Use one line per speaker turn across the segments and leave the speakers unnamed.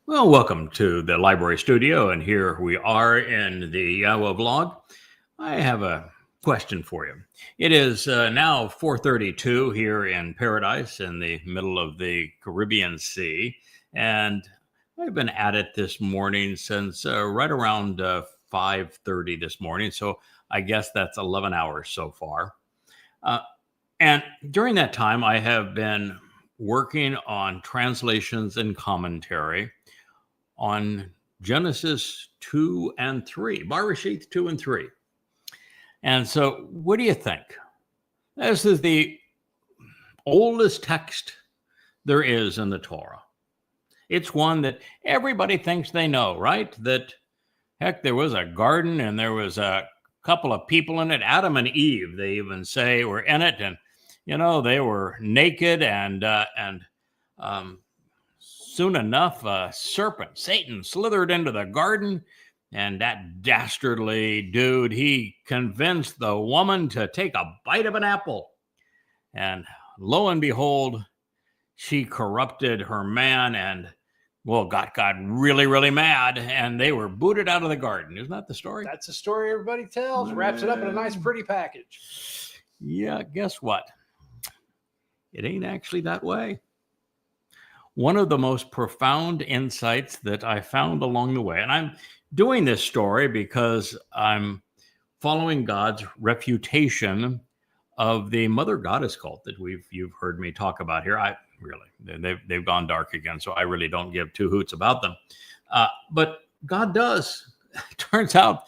Well, welcome to the library studio, and here we are in the Yahowah blog. I have a question for you. It is now 4:32 here in Paradise, in the middle of the Caribbean Sea, and I've been at it this morning since right around 5:30 this morning. So I guess that's 11 hours so far. Uh, and during that time, I have been working on translations and commentary on Genesis 2 and 3, Bereshith 2 and 3. And so, what do you think? This is the oldest text there is in the Torah. It's one that everybody thinks they know, right? That, heck, there was a garden and there was a couple of people in it. Adam and Eve, they even say, were in it. And, they were naked and soon enough, a serpent, Satan, slithered into the garden, and that dastardly dude, he convinced the woman to take a bite of an apple. And lo and behold, she corrupted her man and, got really, really mad, and they were booted out of the garden. Isn't that the story?
That's the story everybody tells. Wraps it up in a nice, pretty package.
Yeah, guess what? It ain't actually that way. One of the most profound insights that I found along the way, and I'm doing this story because I'm following God's refutation of the mother goddess cult that you've heard me talk about here. They've gone dark again, so I really don't give two hoots about them. But God does. Turns out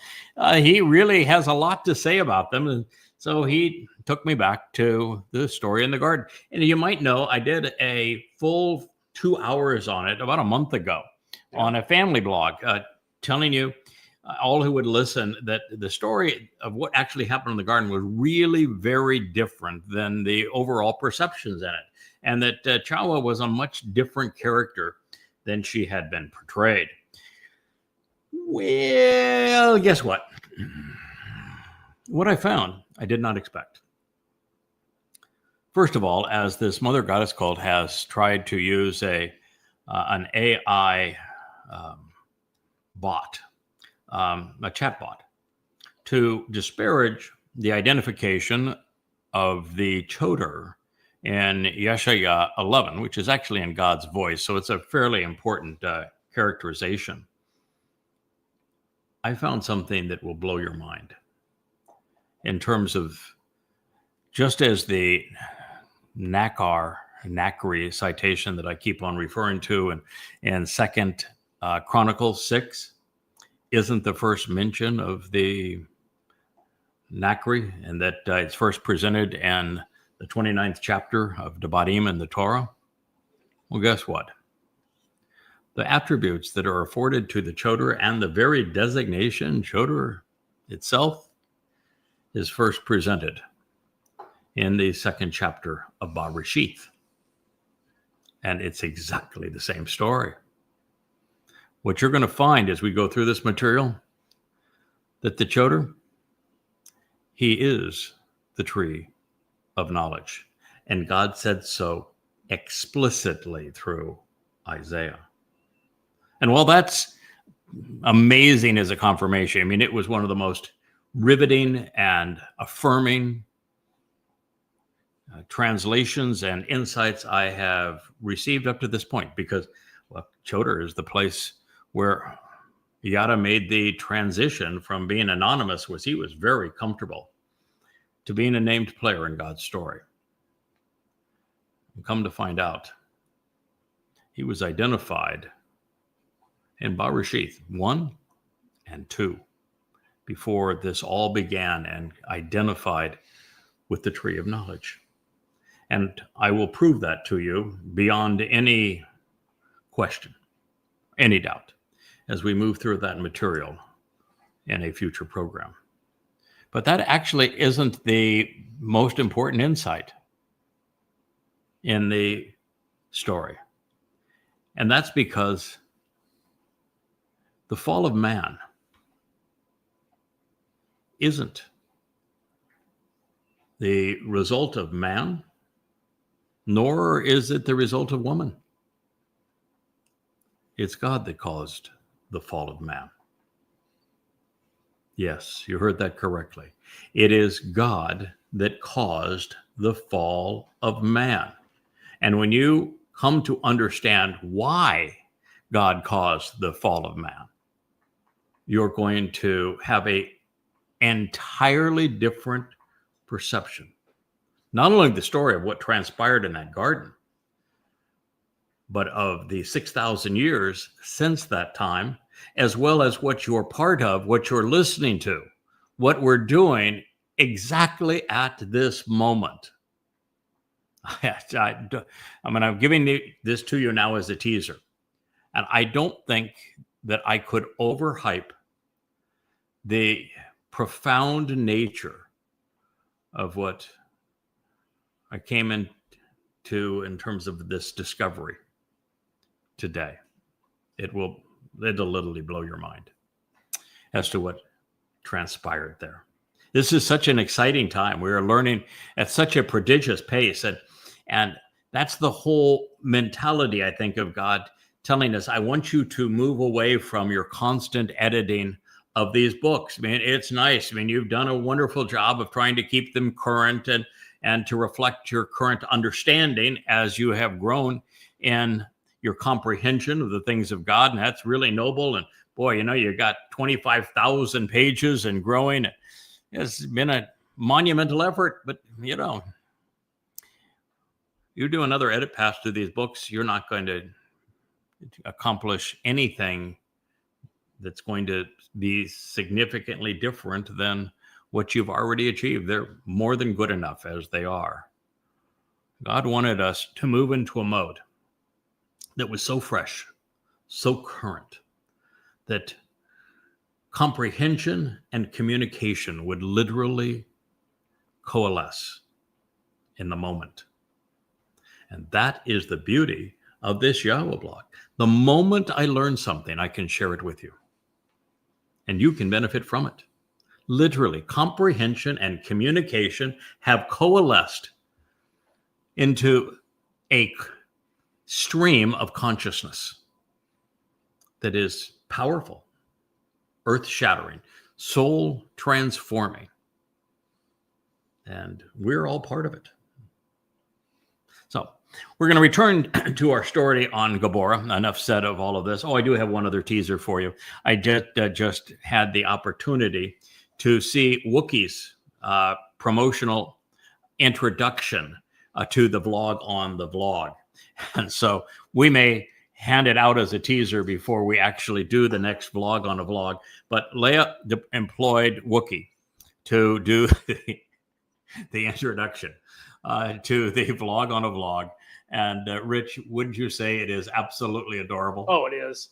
he really has a lot to say about them, and so he took me back to the story in the garden. And you might know I did a full 2 hours on it about a month ago on a family blog, telling you all who would listen that the story of what actually happened in the garden was really very different than the overall perceptions in it, and that Chowrah was a much different character than she had been portrayed. Well, guess what? What I found, I did not expect. First of all, as this mother goddess cult has tried to use an AI bot, a chat bot, to disparage the identification of the Choter in Yeshayahu 11, which is actually in God's voice, so it's a fairly important characterization. I found something that will blow your mind in terms of, just as the Nakri citation that I keep on referring to in Second Chronicles 6 isn't the first mention of the Nakri, and that it's first presented in the 29th chapter of Devarim in the Torah. Well, guess what? The attributes that are afforded to the Choter and the very designation Choter itself is first presented in the second chapter of Bereshith. And it's exactly the same story. What you're going to find as we go through this material, that the Choter, he is the tree of knowledge. And God said so explicitly through Isaiah. And while that's amazing as a confirmation, I mean, it was one of the most riveting and affirming translations and insights I have received up to this point, because Choter is the place where Yada made the transition from being anonymous, which he was very comfortable, to being a named player in God's story. And come to find out, he was identified in Bereshith 1 and 2 before this all began, and identified with the tree of knowledge. And I will prove that to you beyond any question, any doubt, as we move through that material in a future program. But that actually isn't the most important insight in the story. And that's because the fall of man isn't the result of man, nor is it the result of woman. It's God that caused the fall of man. Yes, you heard that correctly. It is God that caused the fall of man. And when you come to understand why God caused the fall of man, you're going to have an entirely different perception. Not only the story of what transpired in that garden, but of the 6,000 years since that time, as well as what you're part of, what you're listening to, what we're doing exactly at this moment. I'm giving this to you now as a teaser. And I don't think that I could overhype the profound nature of what I came into in terms of this discovery today. It'll literally blow your mind as to what transpired there. This is such an exciting time. We are learning at such a prodigious pace. And that's the whole mentality, I think, of God telling us, I want you to move away from your constant editing of these books. I mean, it's nice. I mean, you've done a wonderful job of trying to keep them current and to reflect your current understanding as you have grown in your comprehension of the things of God. And that's really noble. And boy, you got 25,000 pages and growing. It's been a monumental effort, but you do another edit pass to these books, you're not going to accomplish anything that's going to be significantly different than what you've already achieved. They're more than good enough as they are. God wanted us to move into a mode that was so fresh, so current, that comprehension and communication would literally coalesce in the moment. And that is the beauty of this Yahowah blog. The moment I learn something, I can share it with you. And you can benefit from it. Literally, comprehension and communication have coalesced into a stream of consciousness that is powerful, earth-shattering, soul-transforming. And we're all part of it. So we're going to return to our story on Gibowr. Enough said of all of this. Oh, I do have one other teaser for you. I just had the opportunity to see Wookie's promotional introduction to the vlog on the vlog. And so we may hand it out as a teaser before we actually do the next vlog on a vlog. But Leah employed Wookie to do the introduction to the vlog on a vlog. And Rich, wouldn't you say it is absolutely adorable?
Oh, it is.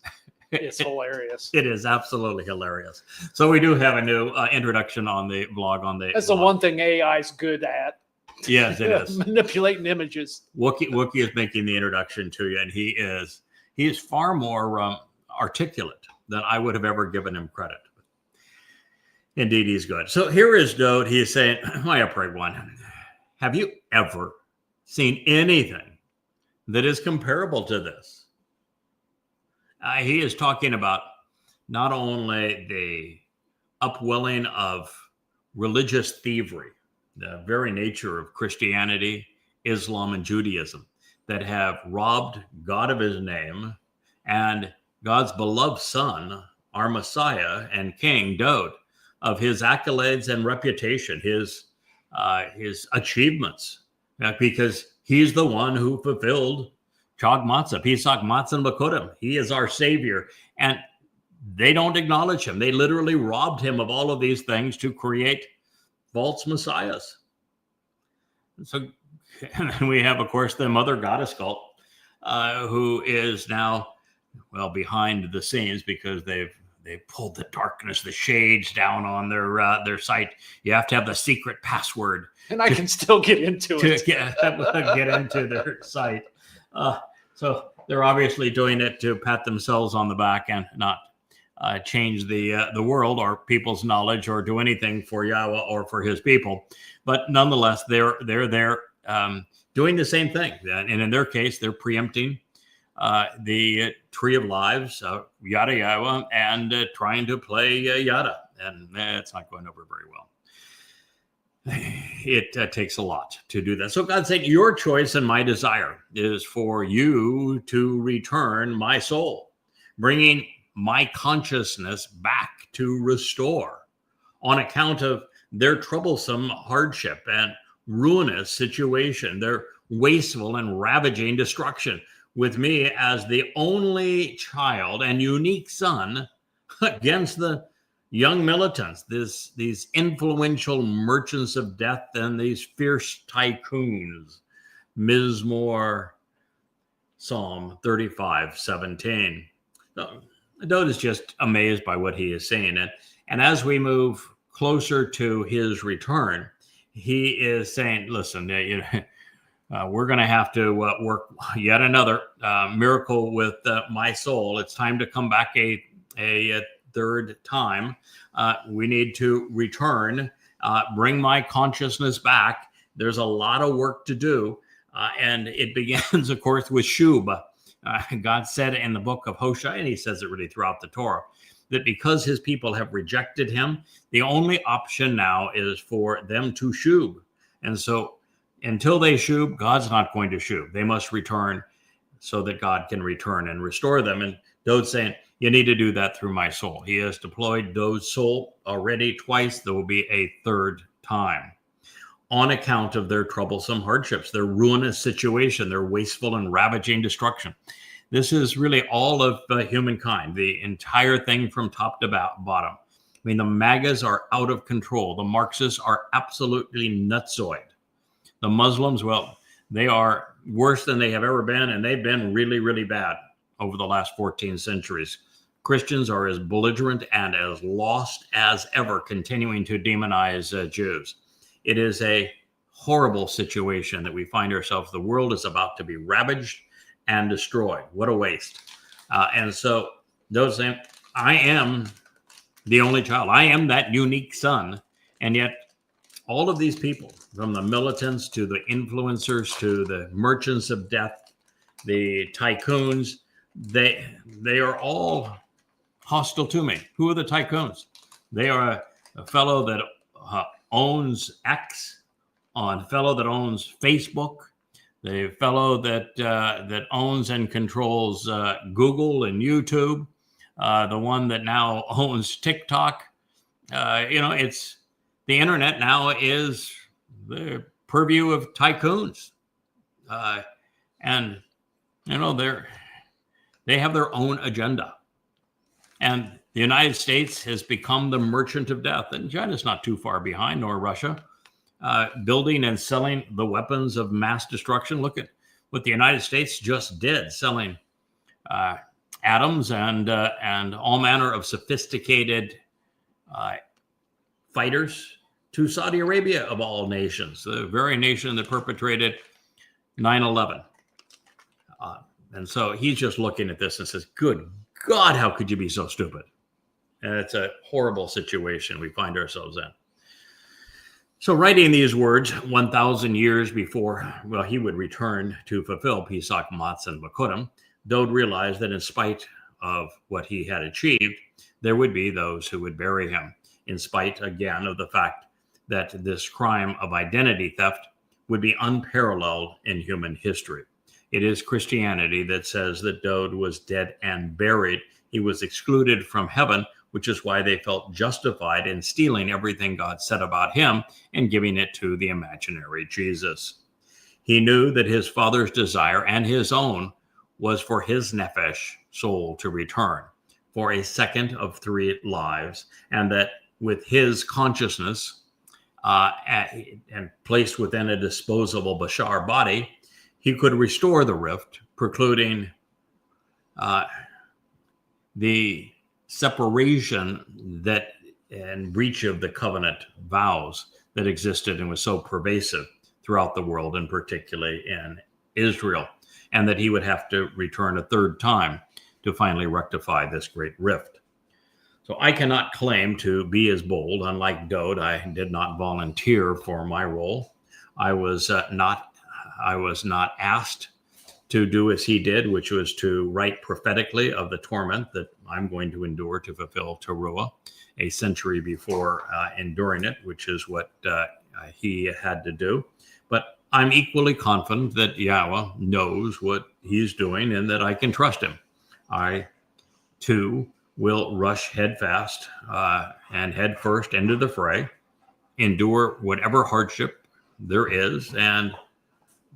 It's hilarious.
It is absolutely hilarious. So we do have a new introduction on the vlog on the
That's
vlog.
the one thing AI is good at.
Yes, it is.
Manipulating images.
Wookie is making the introduction to you, and he is far more articulate than I would have ever given him credit. Indeed, he's good. So here is Dowd. He is saying, my upright one, have you ever seen anything that is comparable to this? He is talking about not only the upwelling of religious thievery, the very nature of Christianity, Islam, and Judaism that have robbed God of his name and God's beloved son, our Messiah and King, Dowd, of his accolades and reputation, his achievements, because he's the one who fulfilled Chag Matzah, Pesach Matzah and Bakodim. He is our savior. And they don't acknowledge him. They literally robbed him of all of these things to create false messiahs. So, and then we have, of course, the mother goddess cult, who is now, well, behind the scenes because they've pulled the darkness, the shades down on their site. You have to have the secret password.
And I can still get into it.
To get into their site. So they're obviously doing it to pat themselves on the back and not change the world or people's knowledge or do anything for Yahowah or for his people. But nonetheless, they're doing the same thing. And in their case, they're preempting the Tree of Lives, yada yada, and trying to play yada. And it's not going over very well. It takes a lot to do that. So God's saying, your choice and my desire is for you to return my soul, bringing my consciousness back to restore on account of their troublesome hardship and ruinous situation, their wasteful and ravaging destruction, with me as the only child and unique son against the young militants, these influential merchants of death and these fierce tycoons. Mizmor, Psalm 35:17. Dowd is just amazed by what he is saying. And as we move closer to his return, he is saying, listen, we're going to have to work yet another miracle with my soul. It's time to come back a third time. We need to return, bring my consciousness back. There's a lot of work to do. And it begins, of course, with Shabuw'ah. God said in the book of Hosea, and he says it really throughout the Torah, that because his people have rejected him, the only option now is for them to Shabuw'ah. And so until they Shabuw'ah, God's not going to Shabuw'ah. They must return so that God can return and restore them. And Dowd's saying, you need to do that through my soul. He has deployed Dowd's soul already twice. There will be a third time on account of their troublesome hardships, their ruinous situation, their wasteful and ravaging destruction. This is really all of humankind, the entire thing from top to bottom. I mean, the MAGAs are out of control. The Marxists are absolutely nutsoid. The Muslims, well, they are worse than they have ever been, and they've been really, really bad over the last 14 centuries. Christians are as belligerent and as lost as ever, continuing to demonize Jews. It is a horrible situation that we find ourselves. The world is about to be ravaged and destroyed. What a waste. And so those saying, I am the only child. I am that unique son. And yet all of these people, from the militants to the influencers to the merchants of death, the tycoons, they are all hostile to me. Who are the tycoons? They are a fellow that owns X, a fellow that owns Facebook, the fellow that owns and controls Google and YouTube, the one that now owns TikTok. It's the internet now is the purview of tycoons, and they have their own agenda, and the United States has become the merchant of death, and China's not too far behind, nor Russia, building and selling the weapons of mass destruction. Look at what the United States just did, selling atoms and all manner of sophisticated fighters to Saudi Arabia, of all nations, the very nation that perpetrated 9/11. And so he's just looking at this and says, good God, how could you be so stupid? And it's a horrible situation we find ourselves in. So writing these words 1,000 years before, he would return to fulfill Pesach, Matz, and Bakurim, Dowd realized that in spite of what he had achieved, there would be those who would bury him, in spite, again, of the fact that this crime of identity theft would be unparalleled in human history. It is Christianity that says that Dowd was dead and buried. He was excluded from heaven, which is why they felt justified in stealing everything God said about him and giving it to the imaginary Jesus. He knew that his Father's desire and his own was for his nephesh soul to return for a second of 3 lives, and that with his consciousness and placed within a disposable Bashar body, he could restore the rift, precluding the separation that and breach of the covenant vows that existed and was so pervasive throughout the world, and particularly in Israel, and that he would have to return a third time to finally rectify this great rift. So I cannot claim to be as bold. Unlike Dowd, I did not volunteer for my role. I was not asked to do as he did, which was to write prophetically of the torment that I'm going to endure to fulfill Towrah a century before enduring it, which is what he had to do. But I'm equally confident that Yahowah knows what he's doing and that I can trust him. I, too, will rush headfast and head first into the fray, endure whatever hardship there is, and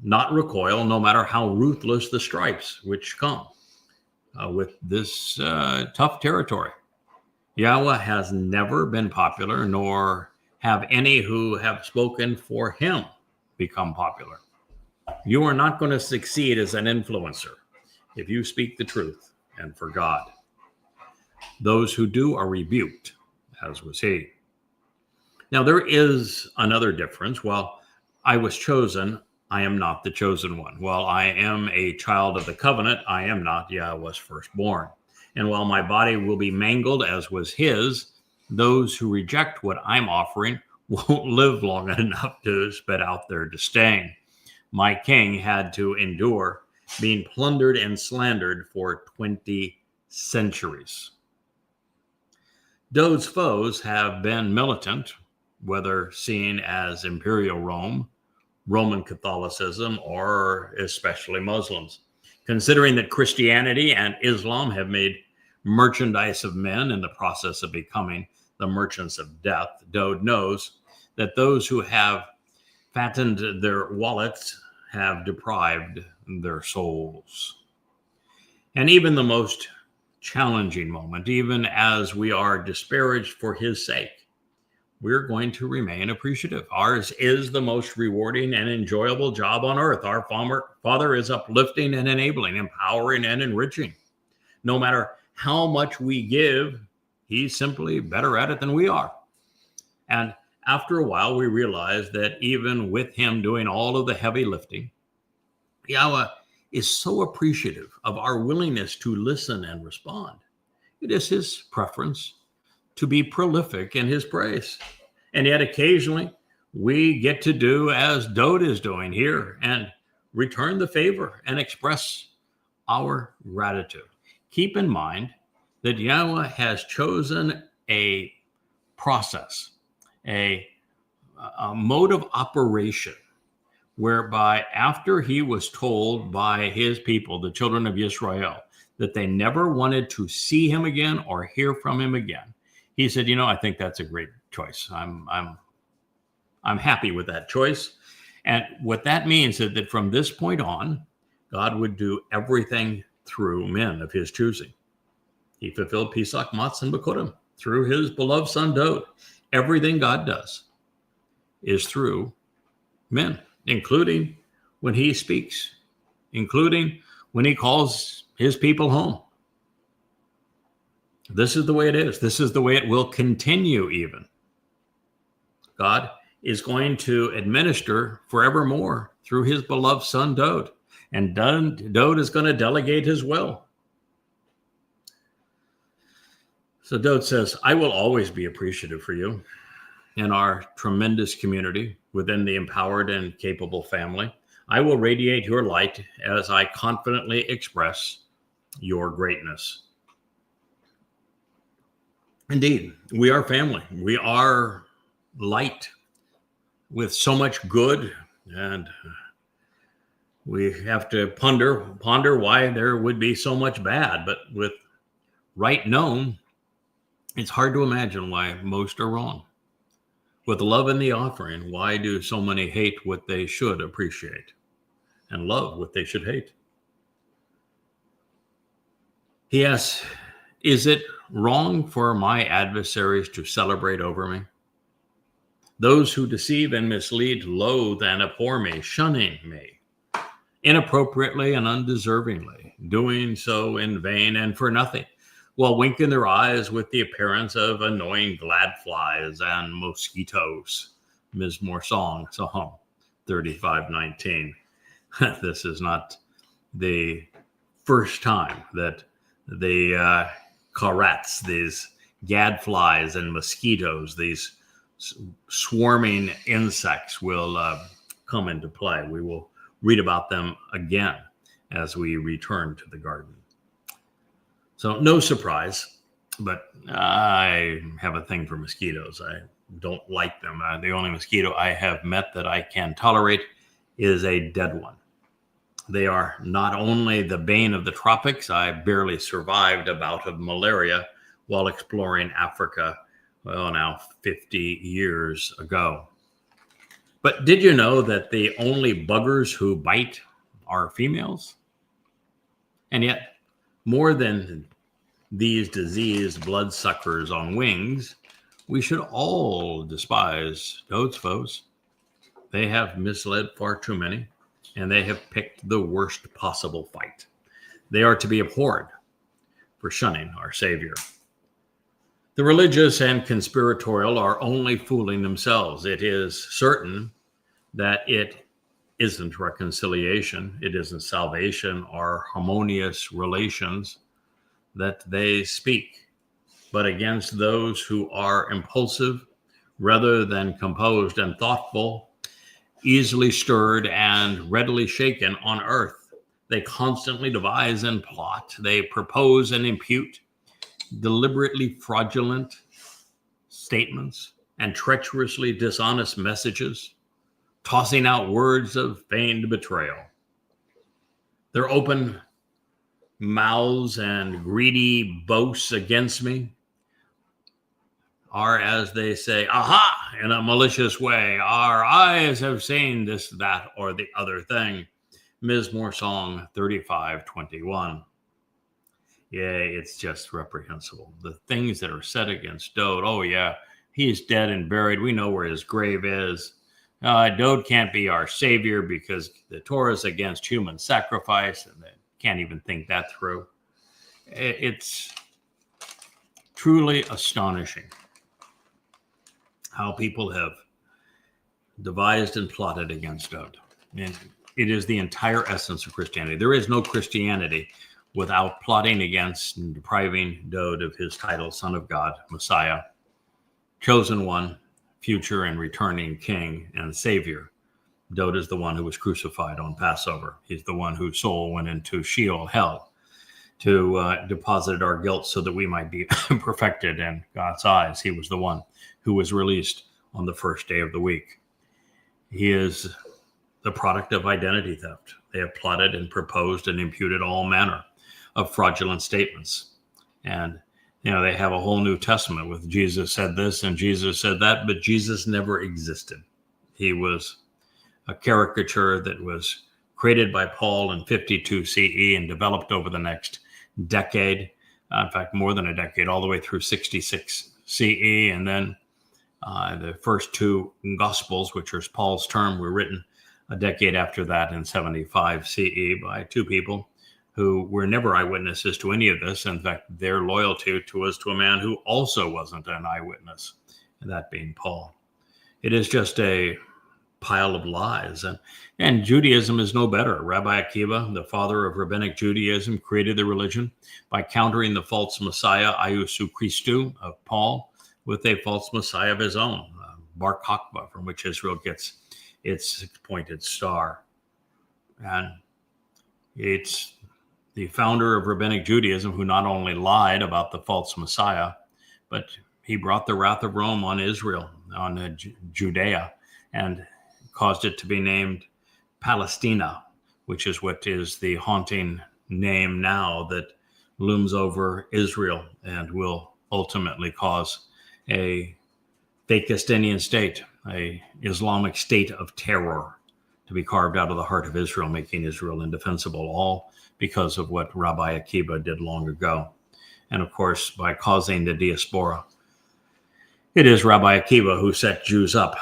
not recoil, no matter how ruthless the stripes which come with this tough territory. Yahowah has never been popular, nor have any who have spoken for him become popular. You are not going to succeed as an influencer if you speak the truth and for God. Those who do are rebuked, as was he. Now, there is another difference. While I was chosen, I am not the chosen one. While I am a child of the covenant, I am not Yahowah's firstborn. And while my body will be mangled as was his, those who reject what I'm offering won't live long enough to spit out their disdain. My king had to endure being plundered and slandered for 20 centuries. Dowd's foes have been militant, whether seen as Imperial Rome, Roman Catholicism, or especially Muslims. Considering that Christianity and Islam have made merchandise of men in the process of becoming the merchants of death, Dowd knows that those who have fattened their wallets have deprived their souls. And even the most challenging moment, even as we are disparaged for his sake, we're going to remain appreciative. Ours is the most rewarding and enjoyable job on earth. Our Father is uplifting and enabling, empowering and enriching. No matter how much we give, he's simply better at it than we are. And after a while, we realize that even with him doing all of the heavy lifting, Yahowah is so appreciative of our willingness to listen and respond. It is his preference to be prolific in his praise. And yet occasionally we get to do as Dowd is doing here and return the favor and express our gratitude. Keep in mind that Yahowah has chosen a process, a mode of operation, whereby after he was told by his people, the children of Yisrael, that they never wanted to see him again or hear from him again, he said, I think that's a great choice. I'm happy with that choice. And what that means is that from this point on, God would do everything through men of his choosing. He fulfilled Pesach, Matz, and Bekurim through his beloved son Dowd. Everything God does is through men, including when he speaks, including when he calls his people home. This is the way it is. This is the way it will continue even. God is going to administer forevermore through his beloved son Dowd. And Dowd is going to delegate his will. So Dowd says, I will always be appreciative for you in our tremendous community within the empowered and capable family. I will radiate your light as I confidently express your greatness. Indeed, we are family. We are light with so much good, and we have to ponder why there would be so much bad. But with right known, it's hard to imagine why most are wrong. With love in the offering, why do so many hate what they should appreciate and love what they should hate? He asks, is it wrong for my adversaries to celebrate over me? Those who deceive and mislead loathe and abhor me, shunning me inappropriately and undeservingly, doing so in vain and for nothing, while winking their eyes with the appearance of annoying Gadflies and Mosquitoes. Mizmor Song, Psalm 35:19. This is not the first time that the Coalesce, these Gadflies and Mosquitoes, these swarming insects will come into play. We will read about them again. as we return to the garden. So no surprise, but I have a thing for mosquitoes. I don't like them. The only mosquito I have met that I can tolerate is a dead one. They are not only the bane of the tropics. I barely survived a bout of malaria while exploring Africa, well, now 50 years ago. But did you know that the only buggers who bite are females? And yet, more than these diseased bloodsuckers on wings, we should all despise Dowd's foes. They have misled far too many, and they have picked the worst possible fight. They are to be abhorred for shunning our Savior. The religious and conspiratorial are only fooling themselves. It is certain that it isn't reconciliation, it isn't salvation or harmonious relations that they speak, but against those who are impulsive rather than composed and thoughtful, easily stirred and readily shaken on earth. They constantly devise and plot. They propose and impute deliberately fraudulent statements and treacherously dishonest messages, tossing out words of feigned betrayal. Their open mouths and greedy boasts against me are, as they say, aha, in a malicious way. Our eyes have seen this, that, or the other thing. Mizmor Song 35:21. Yeah, it's just reprehensible. The things that are said against Dowd. Oh, yeah, he's dead and buried. We know where his grave is. Dowd can't be our savior because the Torah is against human sacrifice, and they can't even think that through. It's truly astonishing how people have devised and plotted against Dowd. And it is the entire essence of Christianity. There is no Christianity without plotting against and depriving Dowd of his title, Son of God, Messiah, chosen one, future and returning King and Savior. Dowd is the one who was crucified on Passover. He's the one whose soul went into Sheol, hell, to deposit our guilt so that we might be perfected in God's eyes. He was the one who was released on the first day of the week. He is the product of identity theft. They have plotted and proposed and imputed all manner of fraudulent statements. And, they have a whole New Testament with Jesus said this and Jesus said that, but Jesus never existed. He was a caricature that was created by Paul in 52 CE and developed over the next decade. In fact, more than a decade, all the way through 66 CE. And then the first two Gospels, which is Paul's term, were written a decade after that in 75 CE by two people who were never eyewitnesses to any of this. In fact, their loyalty was to a man who also wasn't an eyewitness, and that being Paul. It is just a pile of lies. And Judaism is no better. Rabbi Akiba, the father of rabbinic Judaism, created the religion by countering the false Messiah, Iesu Christou, of Paul, with a false Messiah of his own, Bar Kokhba, from which Israel gets its six-pointed star. And it's the founder of rabbinic Judaism who not only lied about the false Messiah, but he brought the wrath of Rome on Israel, on Judea, and caused it to be named Palestina, which is what is the haunting name now that looms over Israel and will ultimately cause a Fakistinian state, a Islamic state of terror, to be carved out of the heart of Israel, making Israel indefensible, all because of what Rabbi Akiba did long ago. And of course, by causing the diaspora. It is Rabbi Akiba who set Jews up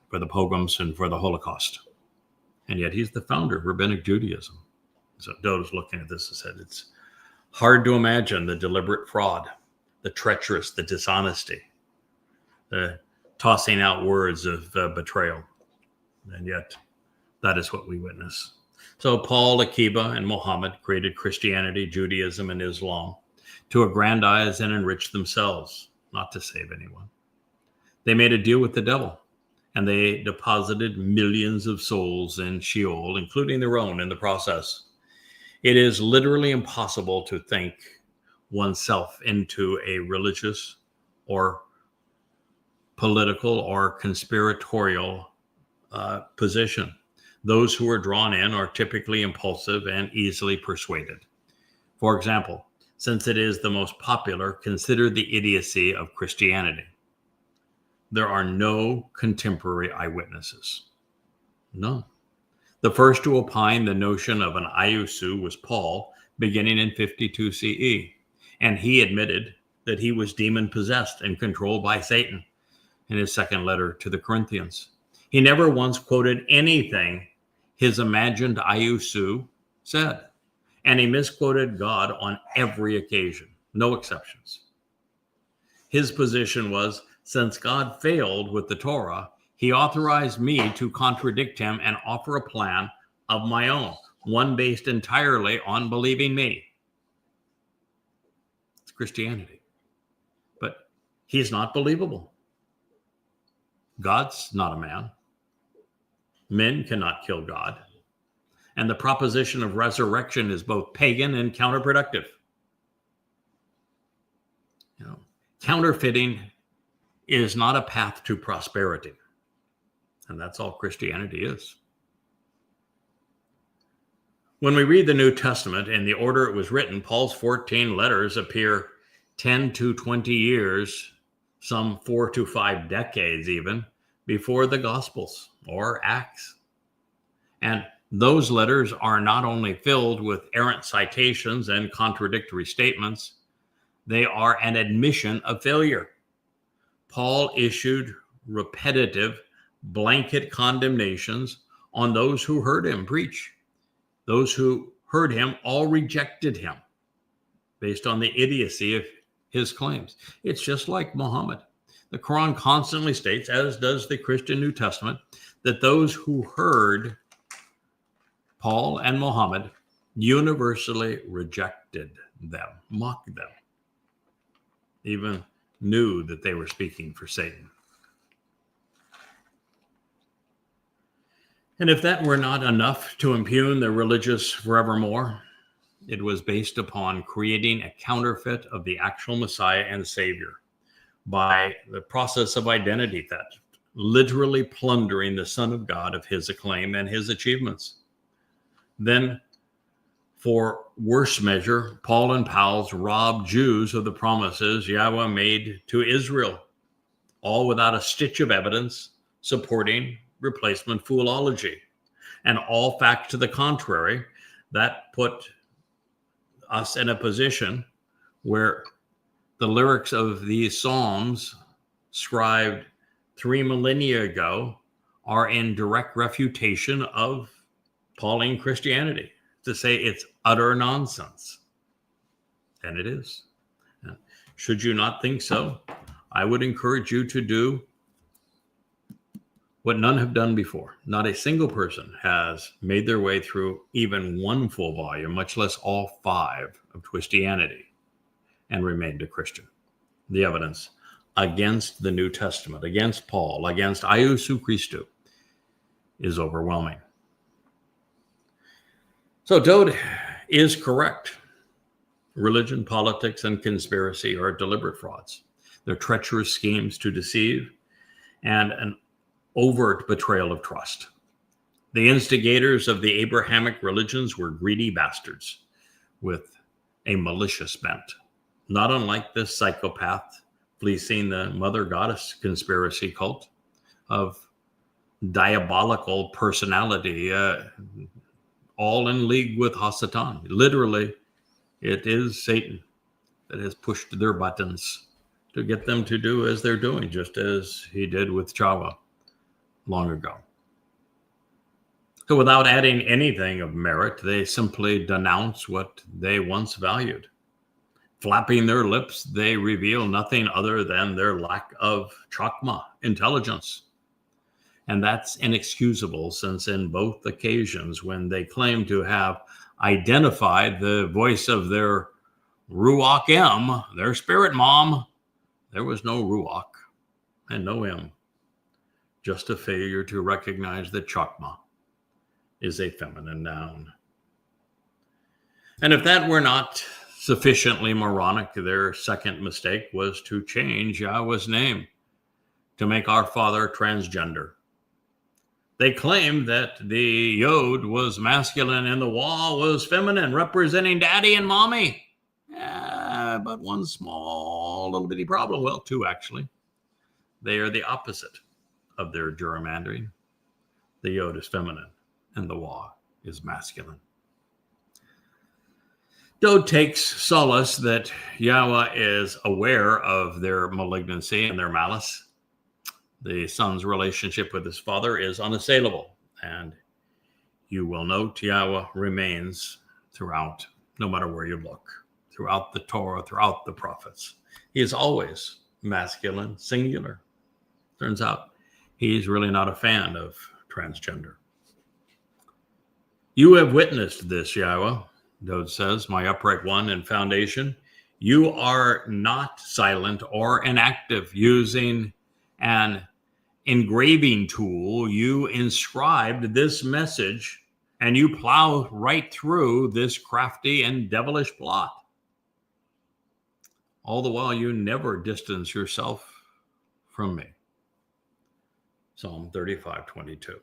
for the pogroms and for the Holocaust. And yet he's the founder of rabbinic Judaism. So Dowd was looking at this and said, it's hard to imagine the deliberate fraud, the treacherous, the dishonesty, the tossing out words of betrayal. And yet that is what we witness. So Paul, Akiba, and Muhammad created Christianity, Judaism, and Islam to aggrandize and enrich themselves, not to save anyone. They made a deal with the devil, and they deposited millions of souls in Sheol, including their own, in the process. It is literally impossible to think oneself into a religious or political or conspiratorial position. Those who are drawn in are typically impulsive and easily persuaded. For example, since it is the most popular, consider the idiocy of Christianity. There are no contemporary eyewitnesses. None. The first to opine the notion of an Ayusu was Paul, beginning in 52 CE, and he admitted that he was demon-possessed and controlled by Satan in his second letter to the Corinthians. He never once quoted anything his imagined Ayusu said, and he misquoted God on every occasion, no exceptions. His position was, since God failed with the Torah, he authorized me to contradict him and offer a plan of my own, one based entirely on believing me. It's Christianity. But he's not believable. God's not a man. Men cannot kill God. And the proposition of resurrection is both pagan and counterproductive. Counterfeiting is not a path to prosperity. And that's all Christianity is. When we read the New Testament in the order it was written, Paul's 14 letters appear 10 to 20 years, some 4 to 5 decades even, before the Gospels or Acts. And those letters are not only filled with errant citations and contradictory statements, they are an admission of failure. Paul issued repetitive blanket condemnations on those who heard him preach. Those who heard him all rejected him based on the idiocy of his claims. It's just like Muhammad. The Quran constantly states, as does the Christian New Testament, that those who heard Paul and Muhammad universally rejected them, mocked them, even knew that they were speaking for Satan. And if that were not enough to impugn the religious forevermore, it was based upon creating a counterfeit of the actual Messiah and Savior by the process of identity theft, literally plundering the Son of God of his acclaim and his achievements. Then, for worse measure, Paul and pals robbed Jews of the promises Yahowah made to Israel, all without a stitch of evidence supporting replacement foolology, and all facts to the contrary. That put us in a position where the lyrics of these psalms, scribed 3 millennia ago, are in direct refutation of Pauline Christianity, to say it's utter nonsense. And it is. Should you not think so, I would encourage you to do what none have done before. Not a single person has made their way through even one full volume, much less all 5 of Christianity, and remained a Christian. The evidence against the New Testament, against Paul, against Iusu Christu is overwhelming. So Dowd is correct. Religion, politics, and conspiracy are deliberate frauds. They're treacherous schemes to deceive and an overt betrayal of trust. The instigators of the Abrahamic religions were greedy bastards with a malicious bent, not unlike the psychopath fleecing the mother goddess conspiracy cult of diabolical personality, all in league with Hasatan. Literally, it is Satan that has pushed their buttons to get them to do as they're doing, just as he did with Towrah long ago. So without adding anything of merit, they simply denounce what they once valued. Flapping their lips, they reveal nothing other than their lack of chokmah, intelligence. And that's inexcusable, since in both occasions when they claim to have identified the voice of their Ruach M, their spirit mom, there was no Ruach and no M. Just a failure to recognize that chokmah is a feminine noun. And if that were not sufficiently moronic, their second mistake was to change Yahweh's name to make our Father transgender. They claimed that the Yod was masculine and the Wah was feminine, representing daddy and mommy. But one small little bitty problem. Well, two actually. They are the opposite of their gerrymandering. The Yod is feminine and the Wah is masculine. Dowd takes solace that Yahowah is aware of their malignancy and their malice. The son's relationship with his father is unassailable, and you will note Yahowah remains throughout, no matter where you look, throughout the Torah, throughout the prophets. He is always masculine, singular. Turns out he's really not a fan of transgender. You have witnessed this, Yahowah, Dowd says, my upright one and foundation. You are not silent or inactive. Using an engraving tool, you inscribed this message and you plow right through this crafty and devilish plot. All the while, you never distance yourself from me. Psalm 35:22.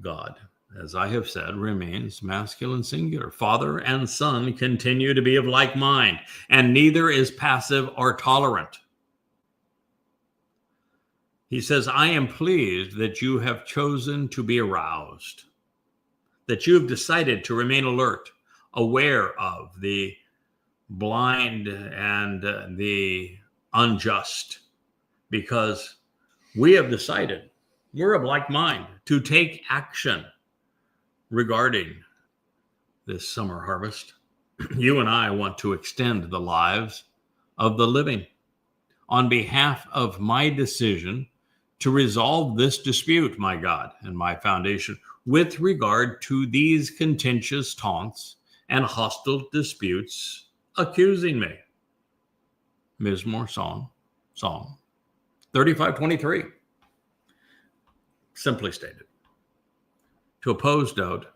God, as I have said, remains masculine singular. Father and son continue to be of like mind, and neither is passive or tolerant. He says, I am pleased that you have chosen to be aroused, that you have decided to remain alert, aware of the blind and the unjust, because we have decided, we're of like mind, to take action regarding this summer harvest. You and I want to extend the lives of the living on behalf of my decision to resolve this dispute, my God and my foundation, with regard to these contentious taunts and hostile disputes accusing me. Mizmor Psalm 35:23. Simply stated, to oppose Dowd,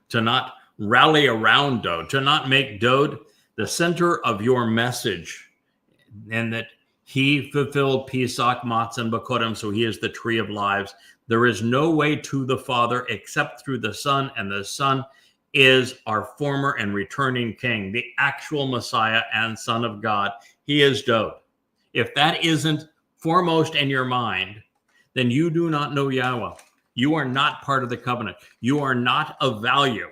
to not rally around Dowd, to not make Dowd the center of your message, and that he fulfilled Pesach, Matzah, and Bakodim, so he is the tree of lives. There is no way to the Father except through the Son, and the Son is our former and returning King, the actual Messiah and Son of God. He is Dowd. If that isn't foremost in your mind, then you do not know Yahowah. You are not part of the covenant. You are not of value.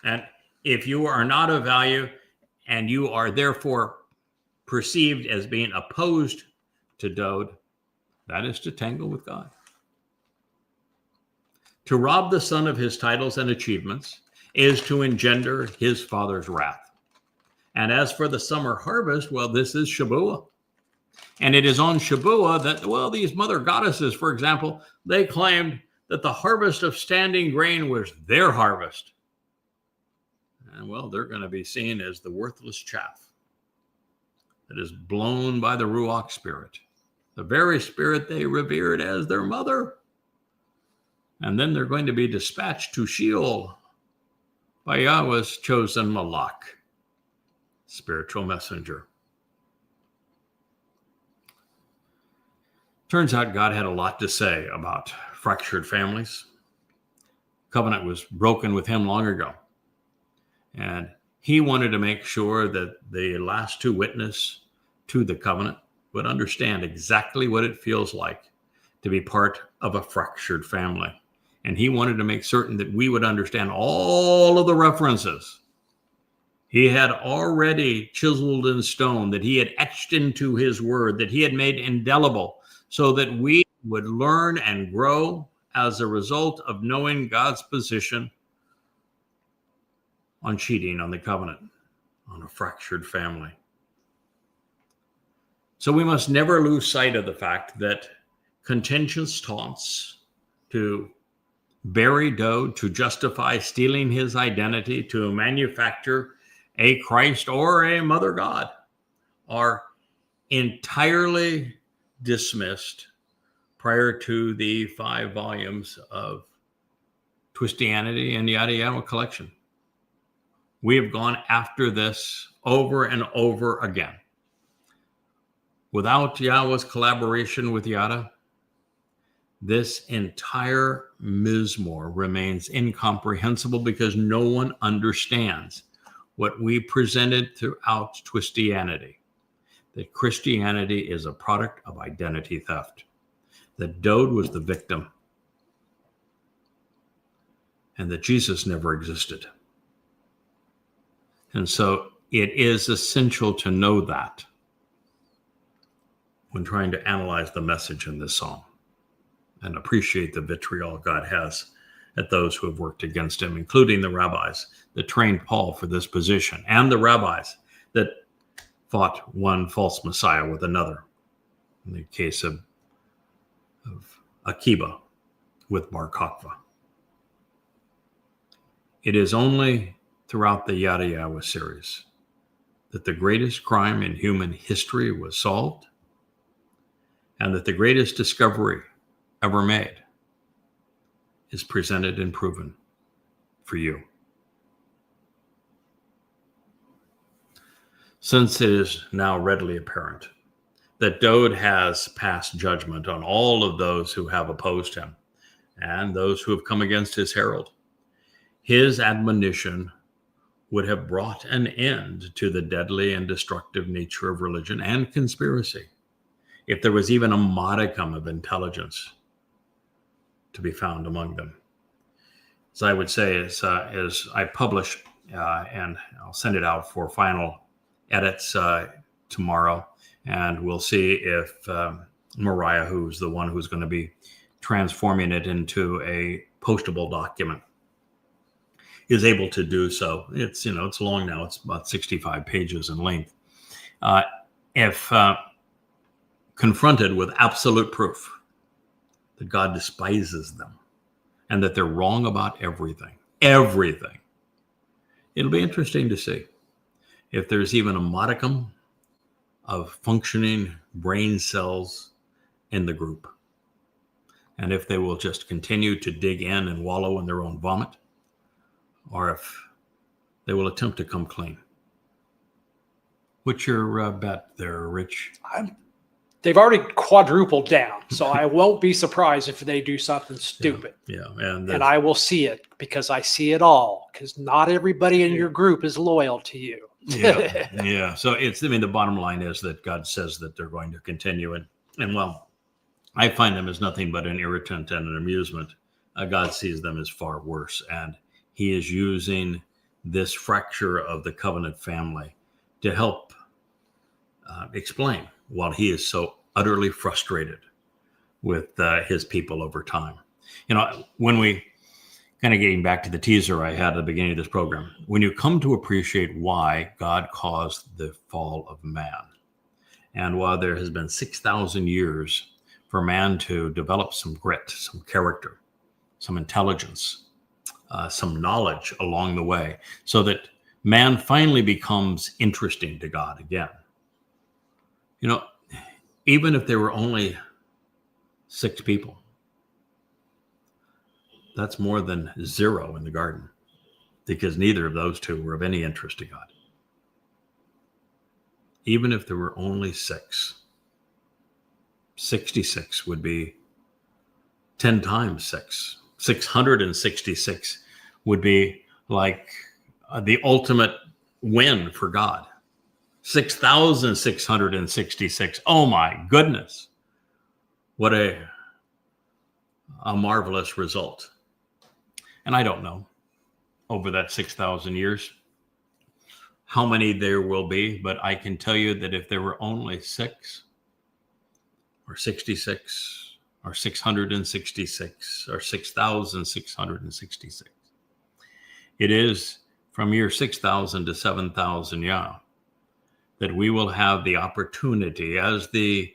And if you are not of value and you are therefore perceived as being opposed to Dowd, that is to tangle with God. To rob the son of his titles and achievements is to engender his father's wrath. And as for the summer harvest, well, this is Shabuw'ah. And it is on Shabuw'ah that, well, these mother goddesses, for example, they claimed that the harvest of standing grain was their harvest. And, well, they're going to be seen as the worthless chaff that is blown by the Ruach spirit, the very spirit they revered as their mother. And then they're going to be dispatched to Sheol by Yahweh's chosen Malach, spiritual messenger. Turns out God had a lot to say about fractured families. Covenant was broken with him long ago. And he wanted to make sure that the last two witness to the covenant would understand exactly what it feels like to be part of a fractured family. And he wanted to make certain that we would understand all of the references he had already chiseled in stone, that he had etched into his word, that he had made indelible, so that we would learn and grow as a result of knowing God's position on cheating on the covenant, on a fractured family. So we must never lose sight of the fact that contentious taunts to bury Dowd, to justify stealing his identity, to manufacture a Christ or a mother god, are entirely dismissed prior to the 5 volumes of Twistianity and Yahowah collection. We have gone after this over and over again. Without Yahweh's collaboration with Yada, this entire Mizmor remains incomprehensible because no one understands what we presented throughout Twistianity, that Christianity is a product of identity theft, that Dowd was the victim, and that Jesus never existed. And so it is essential to know that when trying to analyze the message in this song and appreciate the vitriol God has at those who have worked against him, including the rabbis that trained Paul for this position and the rabbis that fought one false Messiah with another. In the case of Akiba with Bar Kokhba. It is only throughout the Yahowah series that the greatest crime in human history was solved and that the greatest discovery ever made is presented and proven for you. Since it is now readily apparent that Dowd has passed judgment on all of those who have opposed him and those who have come against his herald, his admonition would have brought an end to the deadly and destructive nature of religion and conspiracy if there was even a modicum of intelligence to be found among them. So I would say, as I publish, and I'll send it out for final edits tomorrow, and we'll see if Mariah, who's the one who's going to be transforming it into a postable document, is able to do so. It's long now. It's about 65 pages in length. If confronted with absolute proof that God despises them and that they're wrong about everything, it'll be interesting to see if there's even a modicum of functioning brain cells in the group, and if they will just continue to dig in and wallow in their own vomit, or if they will attempt to come clean. What's your bet there, Rich?
They've already quadrupled down, so I won't be surprised if they do something stupid.
Yeah.
And I will see it because I see it all, because not everybody in your group is loyal to you.
Yeah. So the bottom line is that God says that they're going to continue. And well, I find them as nothing but an irritant and an amusement. God sees them as far worse. And he is using this fracture of the covenant family to help explain while he is so utterly frustrated with his people over time. When we kind of getting back to the teaser I had at the beginning of this program, when you come to appreciate why God caused the fall of man, and while there has been 6,000 years for man to develop some grit, some character, some intelligence, some knowledge along the way, so that man finally becomes interesting to God again. Even if there were only 6 people, that's more than 0 in the garden, because neither of those 2 were of any interest to God. Even if there were only 6, 66 would be 10 times 6. 666 would be like the ultimate win for God. 6,666. Oh my goodness. What a marvelous result. And I don't know over that 6,000 years how many there will be, but I can tell you that if there were only 6 or 66 or 666 or 6,666, it is from year 6,000 to 7,000 that we will have the opportunity, as the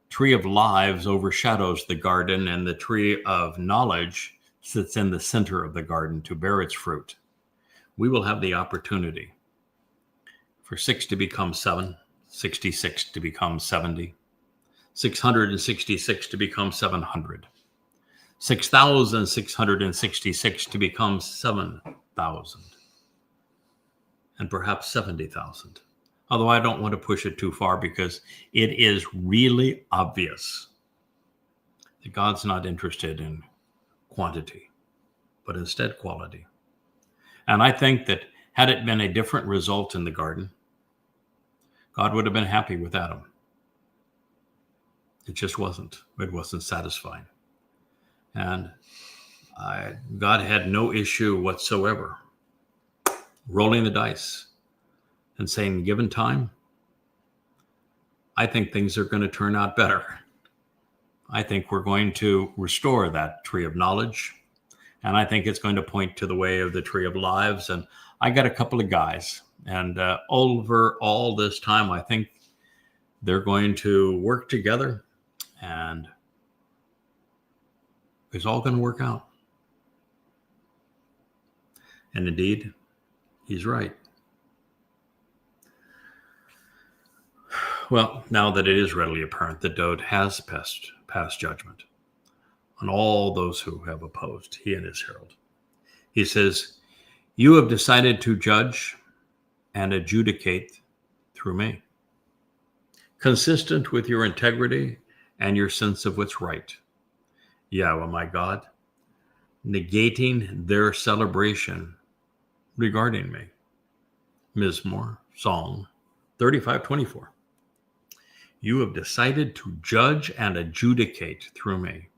tree of lives overshadows the garden and the tree of knowledge sits in the center of the garden to bear its fruit. We will have the opportunity for 6 to become 7, 66 to become 70, 666 to become 700, 6,666 to become 7,000, and perhaps 70,000. Although I don't want to push it too far, because it is really obvious that God's not interested in quantity, but instead quality. And I think that had it been a different result in the garden, God would have been happy with Adam. It just wasn't. It wasn't satisfying. And God had no issue whatsoever rolling the dice and saying, given time, I think things are going to turn out better. I think we're going to restore that tree of knowledge. And I think it's going to point to the way of the tree of lives. And I got a couple of guys. And over all this time, I think they're going to work together. And it's all going to work out. And indeed, he's right. Well, now that it is readily apparent that Dowd has passed judgment on all those who have opposed, he and his herald, he says, you have decided to judge and adjudicate through me, consistent with your integrity and your sense of what's right. Yahowah, my God, negating their celebration regarding me. Mizmor, Psalm 35:24. You have decided to judge and adjudicate through me.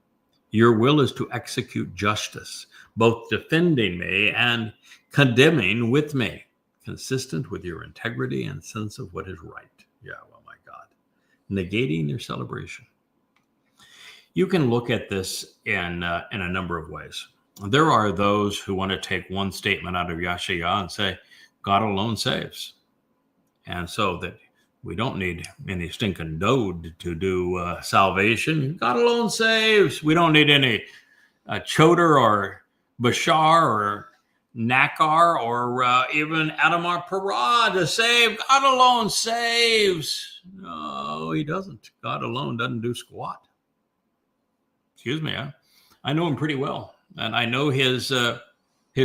Your will is to execute justice, both defending me and condemning with me, consistent with your integrity and sense of what is right. Yahowah, my God, negating their celebration. You can look at this in a number of ways. There are those who want to take one statement out of Yahowah and say, God alone saves. And so that we don't need any stinking Dowd to do salvation. God alone saves. We don't need any Choter or Bashar or Nakar or even Adamar Parah to save. God alone saves. No, he doesn't. God alone doesn't do squat. Excuse me. I know him pretty well, and I know his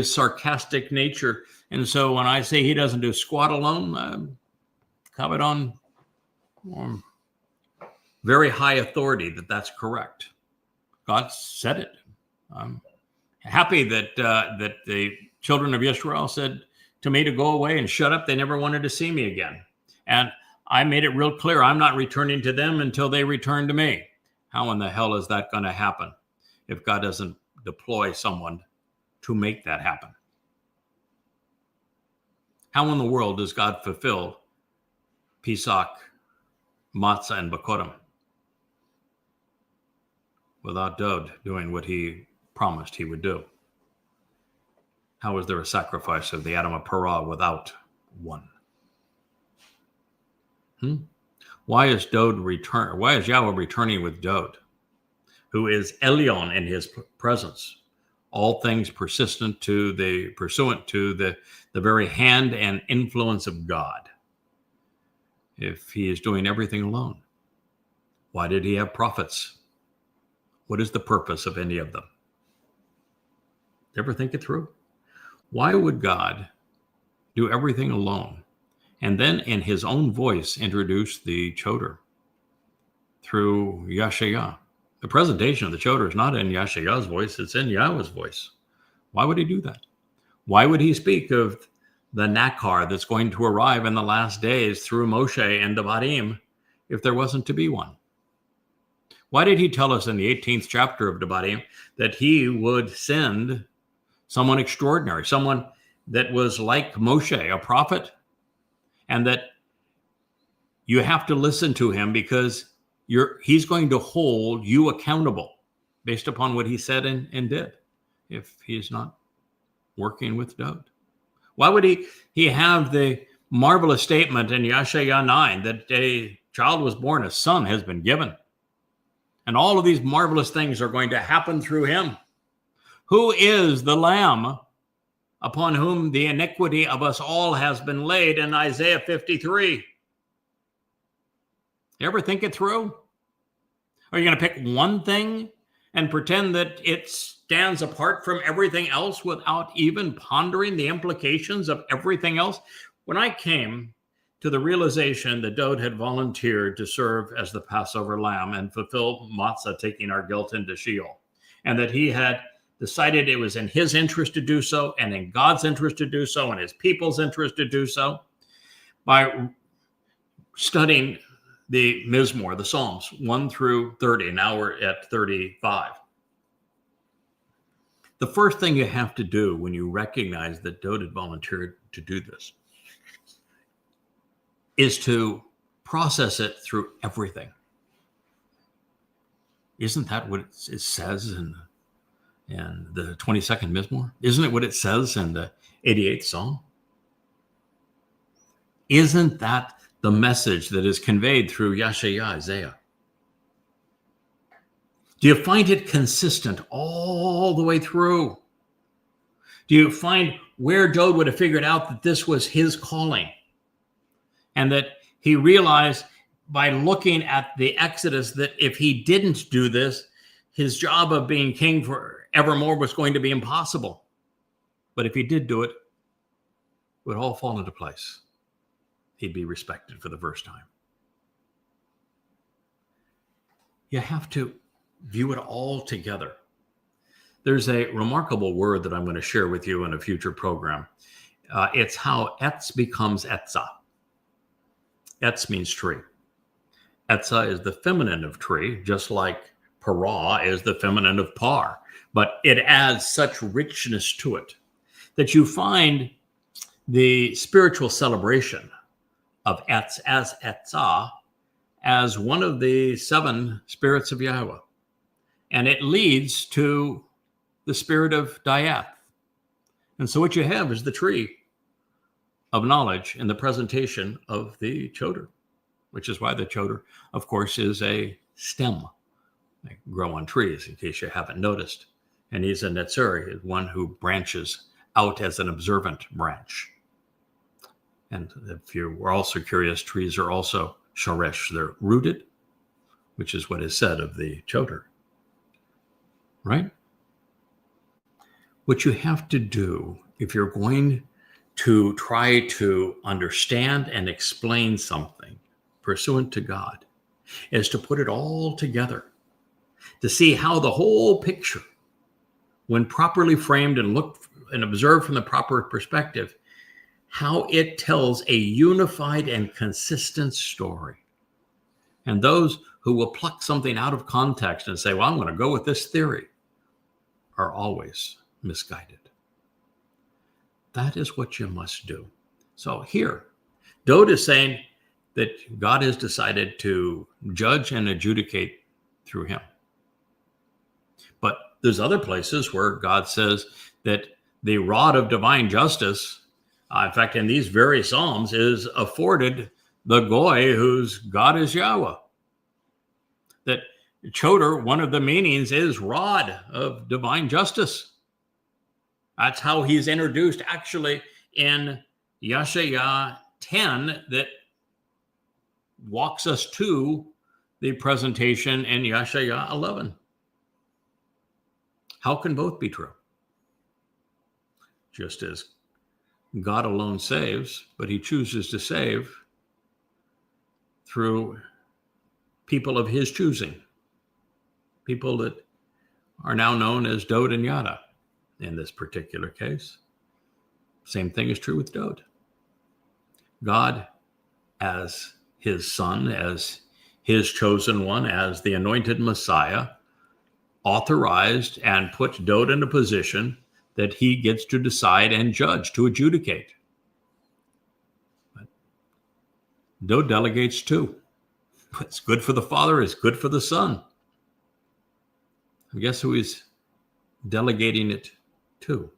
sarcastic nature. And so when I say he doesn't do squat alone, comment on very high authority that that's correct. God said it. I'm happy that the children of Yisrael said to me to go away and shut up. They never wanted to see me again. And I made it real clear, I'm not returning to them until they return to me. How in the hell is that going to happen if God doesn't deploy someone to make that happen? How in the world does God fulfill Pesach, Matzah, and Bakorim without Dowd doing what he promised he would do? How is there a sacrifice of the Adam of Parah without one? Why is Yahowah returning with Dowd, who is Elyon in his presence? All things pursuant to the very hand and influence of God. If he is doing everything alone, why did he have prophets? What is the purpose of any of them? Ever think it through? Why would God do everything alone and then in his own voice introduce the Choter through Yahowah? The presentation of the Choter is not in Yahowah's voice, it's in Yahweh's voice. Why would he do that? Why would he speak of the Nakar that's going to arrive in the last days through Moshe and Devouring if there wasn't to be one? Why did he tell us in the 18th chapter of Devouring that he would send someone extraordinary, someone that was like Moshe, a prophet, and that you have to listen to him because he's going to hold you accountable based upon what he said and did if he's not working with Dowd? Why would he have the marvelous statement in Yahowah 9 that a child was born, a son has been given, and all of these marvelous things are going to happen through him? Who is the Lamb upon whom the iniquity of us all has been laid in Isaiah 53? You ever think it through? Are you going to pick one thing and pretend that it stands apart from everything else without even pondering the implications of everything else? When I came to the realization that Dowd had volunteered to serve as the Passover lamb and fulfill matzah, taking our guilt into Sheol, and that he had decided it was in his interest to do so, and in God's interest to do so, and his people's interest to do so, by studying the Mizmor, the Psalms, 1 through 30. Now we're at 35. The first thing you have to do when you recognize that Dowd had volunteered to do this is to process it through everything. Isn't that what it says in the 22nd Mizmor? Isn't it what it says in the 88th Psalm? Isn't that the message that is conveyed through Yeshayah, Isaiah? Do you find it consistent all the way through? Do you find where Dowd would have figured out that this was his calling, and that he realized by looking at the Exodus that if he didn't do this, his job of being king forevermore was going to be impossible? But if he did do it, it would all fall into place. He'd be respected for the first time. You have to view it all together. There's a remarkable word that I'm going to share with you in a future program. It's how etz becomes etzah. Etz means tree. Etzah is the feminine of tree, just like para is the feminine of par. But it adds such richness to it that you find the spiritual celebration of etz as etzah as one of the 7 spirits of Yahowah. And it leads to the spirit of Diath. And so what you have is the tree of knowledge in the presentation of the Choter, which is why the Choter, of course, is a stem. They grow on trees, in case you haven't noticed. And he's a Netzeri, one who branches out as an observant branch. And if you were also curious, trees are also shoresh. They're rooted, which is what is said of the Choter. Right? What you have to do if you're going to try to understand and explain something pursuant to God is to put it all together, to see how the whole picture, when properly framed and looked and observed from the proper perspective, how it tells a unified and consistent story. And those who will pluck something out of context and say, well, I'm going to go with this theory, are always misguided. That is what you must do. So here, Dowd is saying that God has decided to judge and adjudicate through him. But there's other places where God says that the rod of divine justice, in fact, in these very Psalms, is afforded the Goy whose God is Yahowah. That Choter, one of the meanings is rod of divine justice. That's how he's introduced actually in Yeshayah 10 that walks us to the presentation in Yeshayah 11. How can both be true? Just as God alone saves, but he chooses to save through people of his choosing. People that are now known as Dowd and Yada in this particular case. Same thing is true with Dowd. God, as his son, as his chosen one, as the anointed Messiah, authorized and put Dowd in a position that he gets to decide and judge, to adjudicate. But Dowd delegates too. What's good for the Father is good for the Son. And guess who he's delegating it to?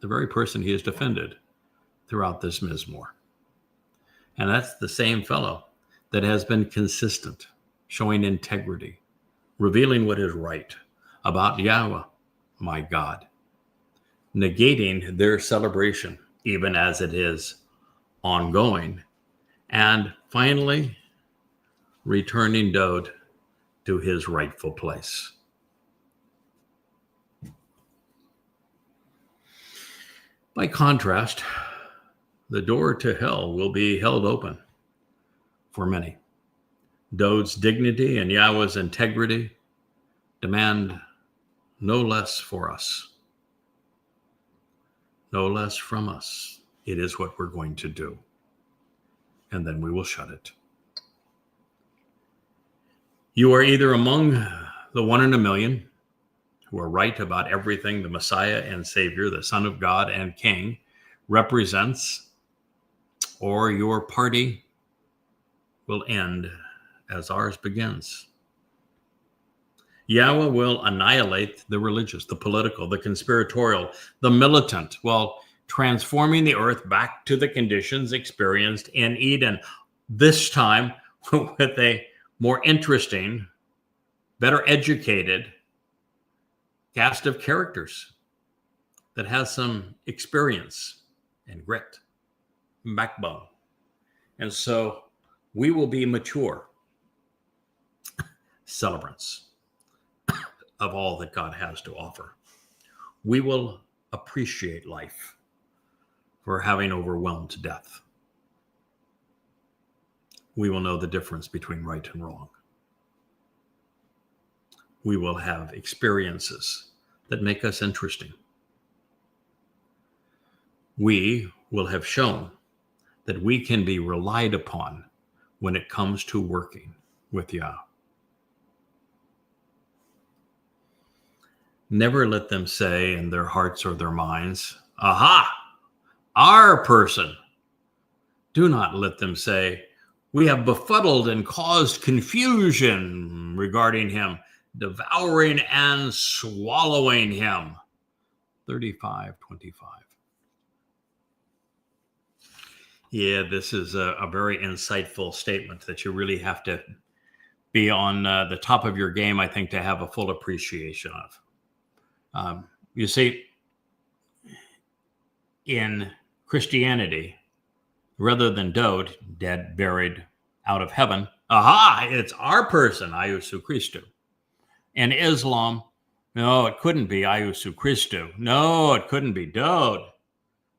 The very person he has defended throughout this Mizmor. And that's the same fellow that has been consistent, showing integrity, revealing what is right about Yahowah, my God, negating their celebration, even as it is ongoing, and finally returning Dowd to his rightful place. By contrast, the door to hell will be held open for many. Dowd's dignity and Yahowah's integrity demand no less for us. No less from us. It is what we're going to do. And then we will shut it. You are either among the 1 in a million who are right about everything the Messiah and Savior, the Son of God and King, represents, or your party will end as ours begins. Yahowah will annihilate the religious, the political, the conspiratorial, the militant, while transforming the earth back to the conditions experienced in Eden, this time with a more interesting, better educated cast of characters that has some experience and grit and backbone. And so we will be mature celebrants of all that God has to offer. We will appreciate life for having overwhelmed death. We will know the difference between right and wrong. We will have experiences that make us interesting. We will have shown that we can be relied upon when it comes to working with Yah. Never let them say in their hearts or their minds, "Aha, our person." Do not let them say, "We have befuddled and caused confusion regarding him, devouring and swallowing him." 35:25. Yeah, this is a very insightful statement that you really have to be on the top of your game, I think, to have a full appreciation of. You see, in Christianity, rather than Dowd, dead, buried, out of heaven, aha, it's our person, Iesu Christou. In Islam, no, it couldn't be Iesu Christou. No, it couldn't be Dowd.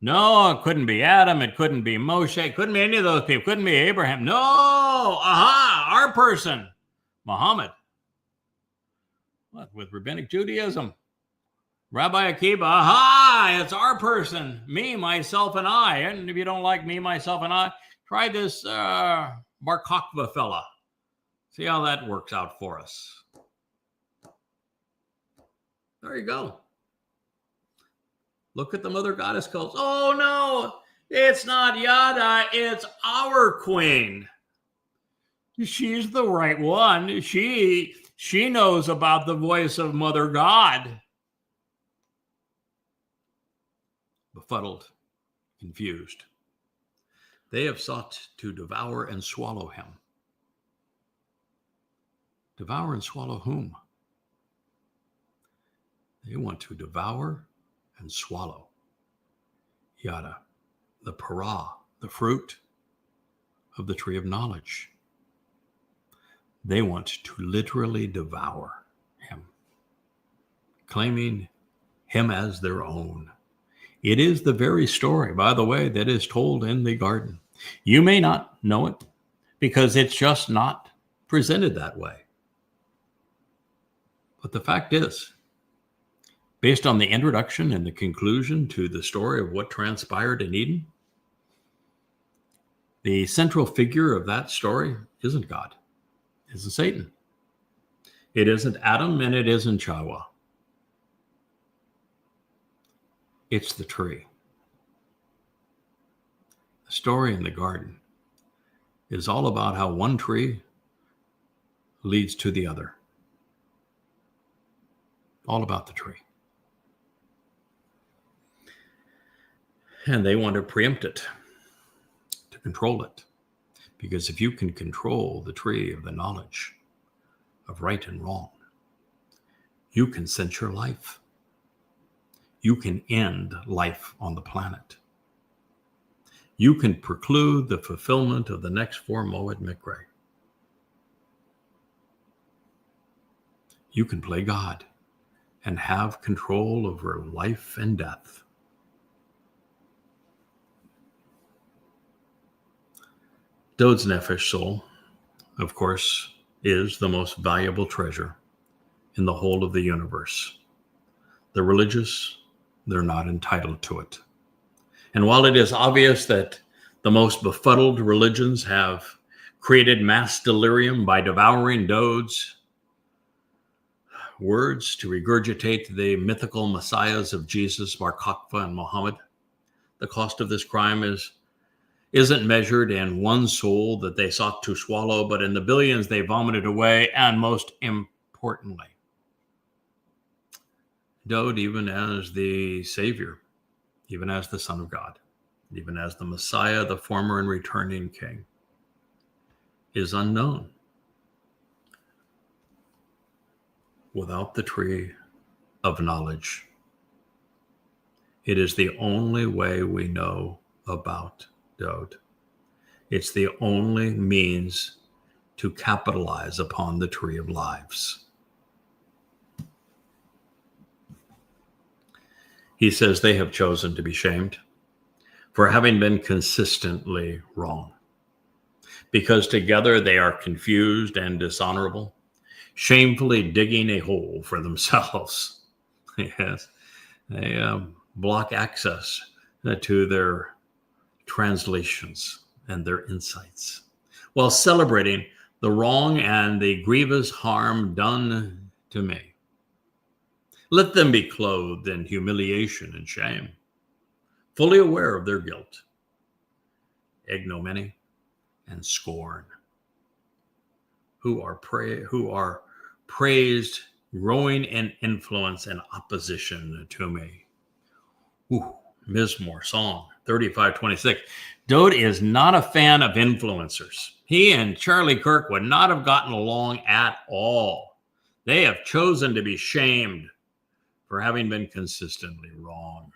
No, it couldn't be Adam. It couldn't be Moshe. It couldn't be any of those people. It couldn't be Abraham. No, aha, our person, Muhammad. What, with Rabbinic Judaism? Rabbi Akiba, aha, it's our person, me, myself, and I. And if you don't like me, myself, and I, try this Bar Kokhba fella. See how that works out for us. There you go. Look at the mother goddess cults. Oh, no, it's not Yada, it's our queen. She's the right one. She knows about the voice of Mother God. Befuddled, confused. They have sought to devour and swallow him. Devour and swallow whom? They want to devour and swallow Yada, the para, the fruit of the tree of knowledge. They want to literally devour him, claiming him as their own. It is the very story, by the way, that is told in the garden. You may not know it because it's just not presented that way. But the fact is, based on the introduction and the conclusion to the story of what transpired in Eden, the central figure of that story isn't God. It isn't Satan. It isn't Adam, and it isn't Chawah. It's the tree. The story in the garden is all about how one tree leads to the other. All about the tree. And they want to preempt it, to control it. Because if you can control the tree of the knowledge of right and wrong, you can censure life. You can end life on the planet. You can preclude the fulfillment of the next 4 Moed Mikre. you can play God and have control over life and death. Dowd's nefesh soul, of course, is the most valuable treasure in the whole of the universe. The religious, they're not entitled to it. And while it is obvious that the most befuddled religions have created mass delirium by devouring Dowd's words to regurgitate the mythical messiahs of Jesus, Bar Kokhba, and Muhammad, the cost of this crime isn't measured in one soul that they sought to swallow, but in the billions they vomited away, and most importantly, Dowd, even as the Savior, even as the Son of God, even as the Messiah, the former and returning King, is unknown without the tree of knowledge. It is the only way we know about Dowd. It's the only means to capitalize upon the tree of lives. He says they have chosen to be shamed for having been consistently wrong, because together they are confused and dishonorable, shamefully digging a hole for themselves. Yes, they block access to their translations and their insights, while celebrating the wrong and the grievous harm done to me. Let them be clothed in humiliation and shame, fully aware of their guilt, ignominy, and scorn, who are praised, growing in influence and opposition to me. Ooh, Mizmor, Psalm 35:26. Dowd is not a fan of influencers. He and Charlie Kirk would not have gotten along at all. They have chosen to be shamed for having been consistently wrong.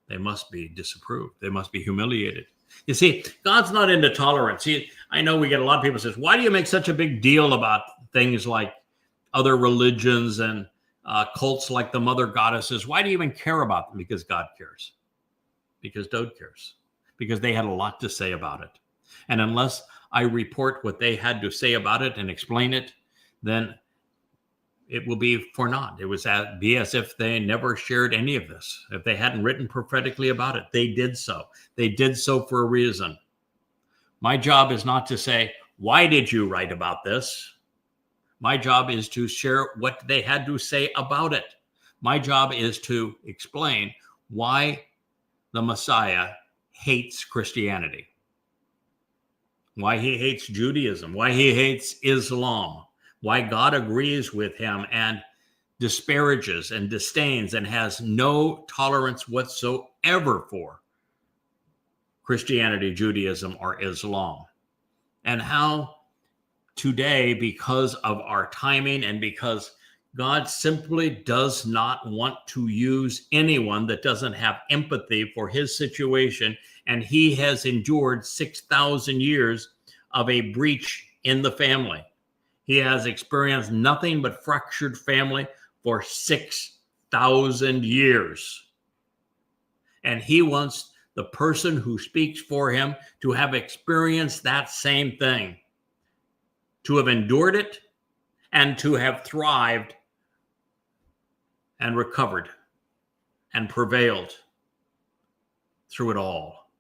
They must be disapproved. They must be humiliated. You see, God's not into tolerance. I know we get a lot of people say, why do you make such a big deal about things like other religions and cults like the mother goddesses? Why do you even care about them? Because God cares. Because Dowd cares. Because they had a lot to say about it. And unless I report what they had to say about it and explain it, then it will be for naught. It was be as if they never shared any of this. If they hadn't written prophetically about it, they did so. They did so for a reason. My job is not to say, why did you write about this? My job is to share what they had to say about it. My job is to explain why the Messiah hates Christianity, why he hates Judaism, why he hates Islam, why God agrees with him and disparages and disdains and has no tolerance whatsoever for Christianity, Judaism, or Islam. And how today, because of our timing and because God simply does not want to use anyone that doesn't have empathy for his situation, and he has endured 6,000 years of a breach in the family. He has experienced nothing but fractured family for 6,000 years. And he wants the person who speaks for him to have experienced that same thing, to have endured it and to have thrived and recovered and prevailed through it all.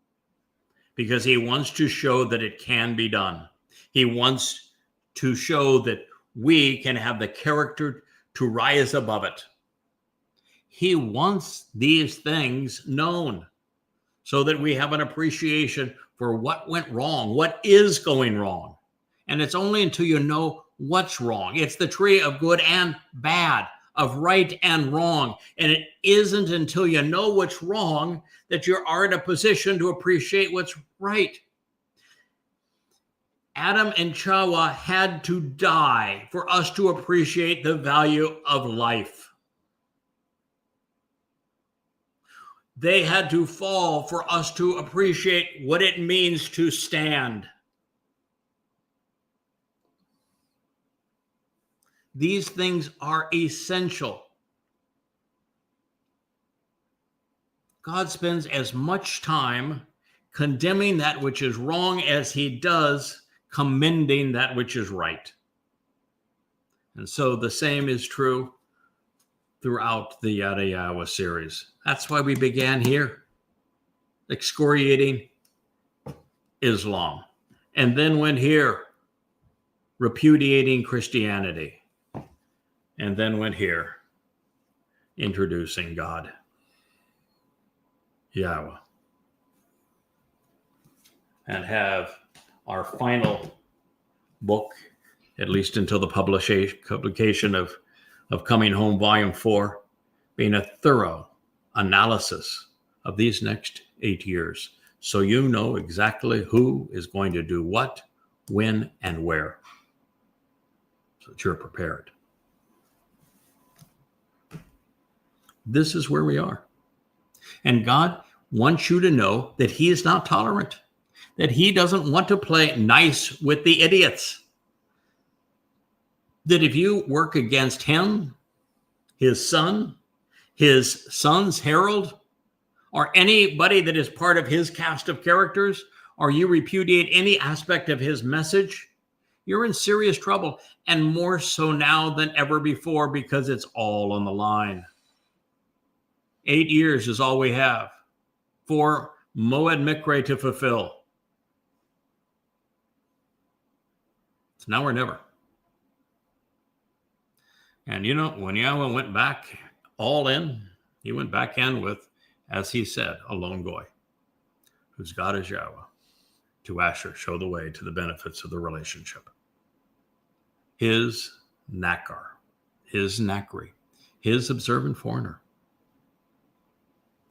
Because he wants to show that it can be done. He wants to show that we can have the character to rise above it. He wants these things known so that we have an appreciation for what went wrong, what is going wrong. And it's only until you know what's wrong. It's the tree of good and bad, of right and wrong. And it isn't until you know what's wrong that you are in a position to appreciate what's right. Adam and Chawah had to die for us to appreciate the value of life. They had to fall for us to appreciate what it means to stand. These things are essential. God spends as much time condemning that which is wrong as he does commending that which is right. And so the same is true throughout the Yahowah series. That's why we began here, excoriating Islam, and then went here, repudiating Christianity, and then went here, introducing God, Yahowah, and have our final book, at least until the publication of Coming Home Volume 4, being a thorough analysis of these next 8 years, so you know exactly who is going to do what, when, and where, so that you're prepared. This is where we are. And God wants you to know that he is not tolerant, that he doesn't want to play nice with the idiots. That if you work against him, his son's Herald, or anybody that is part of his cast of characters, or you repudiate any aspect of his message, you're in serious trouble, and more so now than ever before, because it's all on the line. 8 years is all we have for Moed Mikre to fulfill. It's now or never. And you know, when Yahowah went back all in, he went back in with, as he said, a lone goy, whose God is Yahowah, to Asher show the way to the benefits of the relationship. His Nakar, his Nakri, his observant foreigner,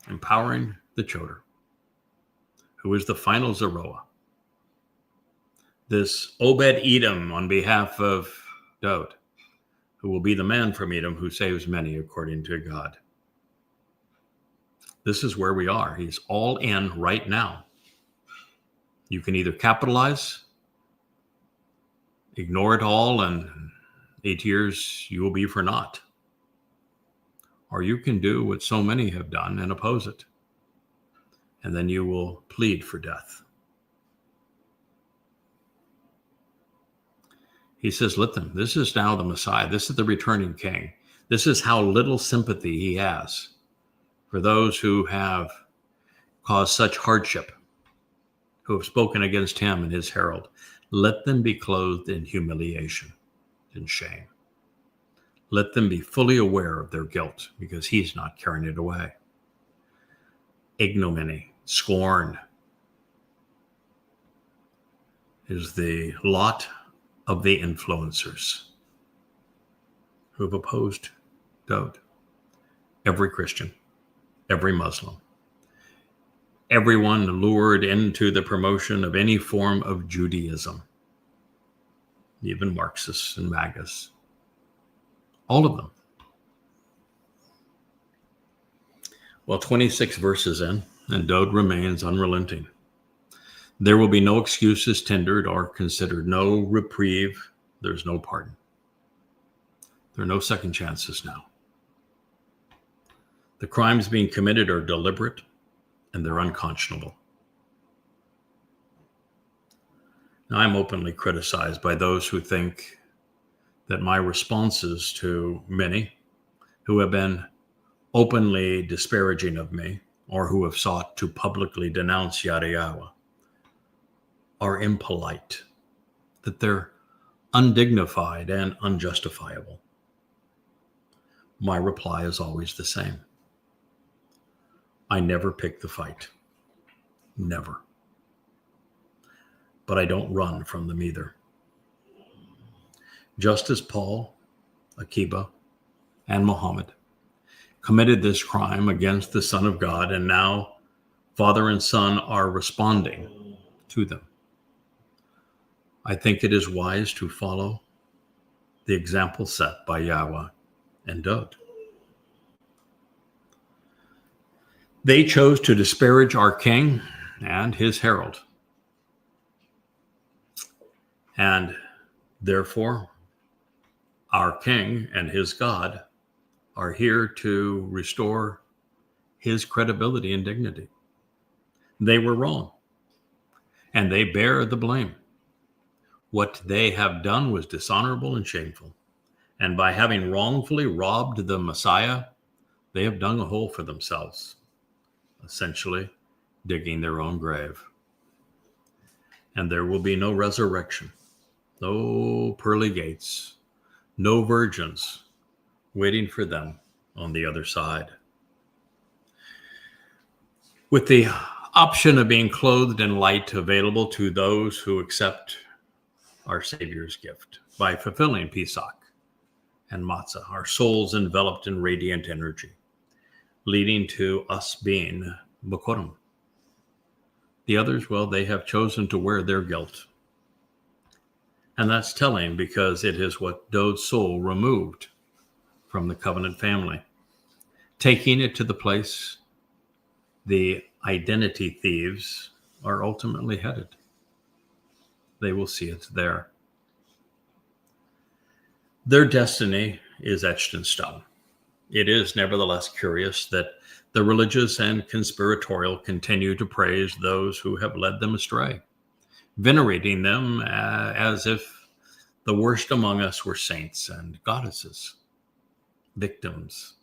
empowering the Choter, who is the final Zeroah. This Obed-Edom on behalf of Dowd, who will be the man from Edom who saves many according to God. This is where we are. He's all in right now. You can either capitalize, ignore it all, and 8 years you will be for naught. Or you can do what so many have done and oppose it. And then you will plead for death. He says, let them. This is now the Messiah. This is the returning king. This is how little sympathy he has for those who have caused such hardship, who have spoken against him and his herald. Let them be clothed in humiliation and shame. Let them be fully aware of their guilt, because he's not carrying it away. Ignominy, scorn is the lot of the influencers who have opposed Dowd. Every Christian, every Muslim, everyone lured into the promotion of any form of Judaism, even Marxists and MAGAs, all of them. Well, 26 verses in, and Dowd remains unrelenting. There will be no excuses tendered or considered, no reprieve. There's no pardon. There are no second chances now. The crimes being committed are deliberate and they're unconscionable. Now, I'm openly criticized by those who think that my responses to many who have been openly disparaging of me or who have sought to publicly denounce Yahowah are impolite, that they're undignified and unjustifiable. My reply is always the same. I never pick the fight. Never. But I don't run from them either. Just as Paul, Akiba, and Muhammad committed this crime against the Son of God, and now father and son are responding to them, I think it is wise to follow the example set by Yahowah and Dowd. They chose to disparage our king and his herald. And therefore, Our King and his God are here to restore his credibility and dignity. They were wrong, and they bear the blame. What they have done was dishonorable and shameful, and by having wrongfully robbed the Messiah, they have dug a hole for themselves, essentially digging their own grave. And there will be no resurrection, no pearly gates, no virgins waiting for them on the other side. With the option of being clothed in light available to those who accept our Savior's gift by fulfilling Pesach and Matzah, our souls enveloped in radiant energy, leading to us being Bokorim. The others, well, they have chosen to wear their guilt. And that's telling, because it is what Dowd's soul removed from the covenant family, taking it to the place the identity thieves are ultimately headed. They will see it there. Their destiny is etched in stone. It is nevertheless curious that the religious and conspiratorial continue to praise those who have led them astray, venerating them as if the worst among us were saints and goddesses, victims.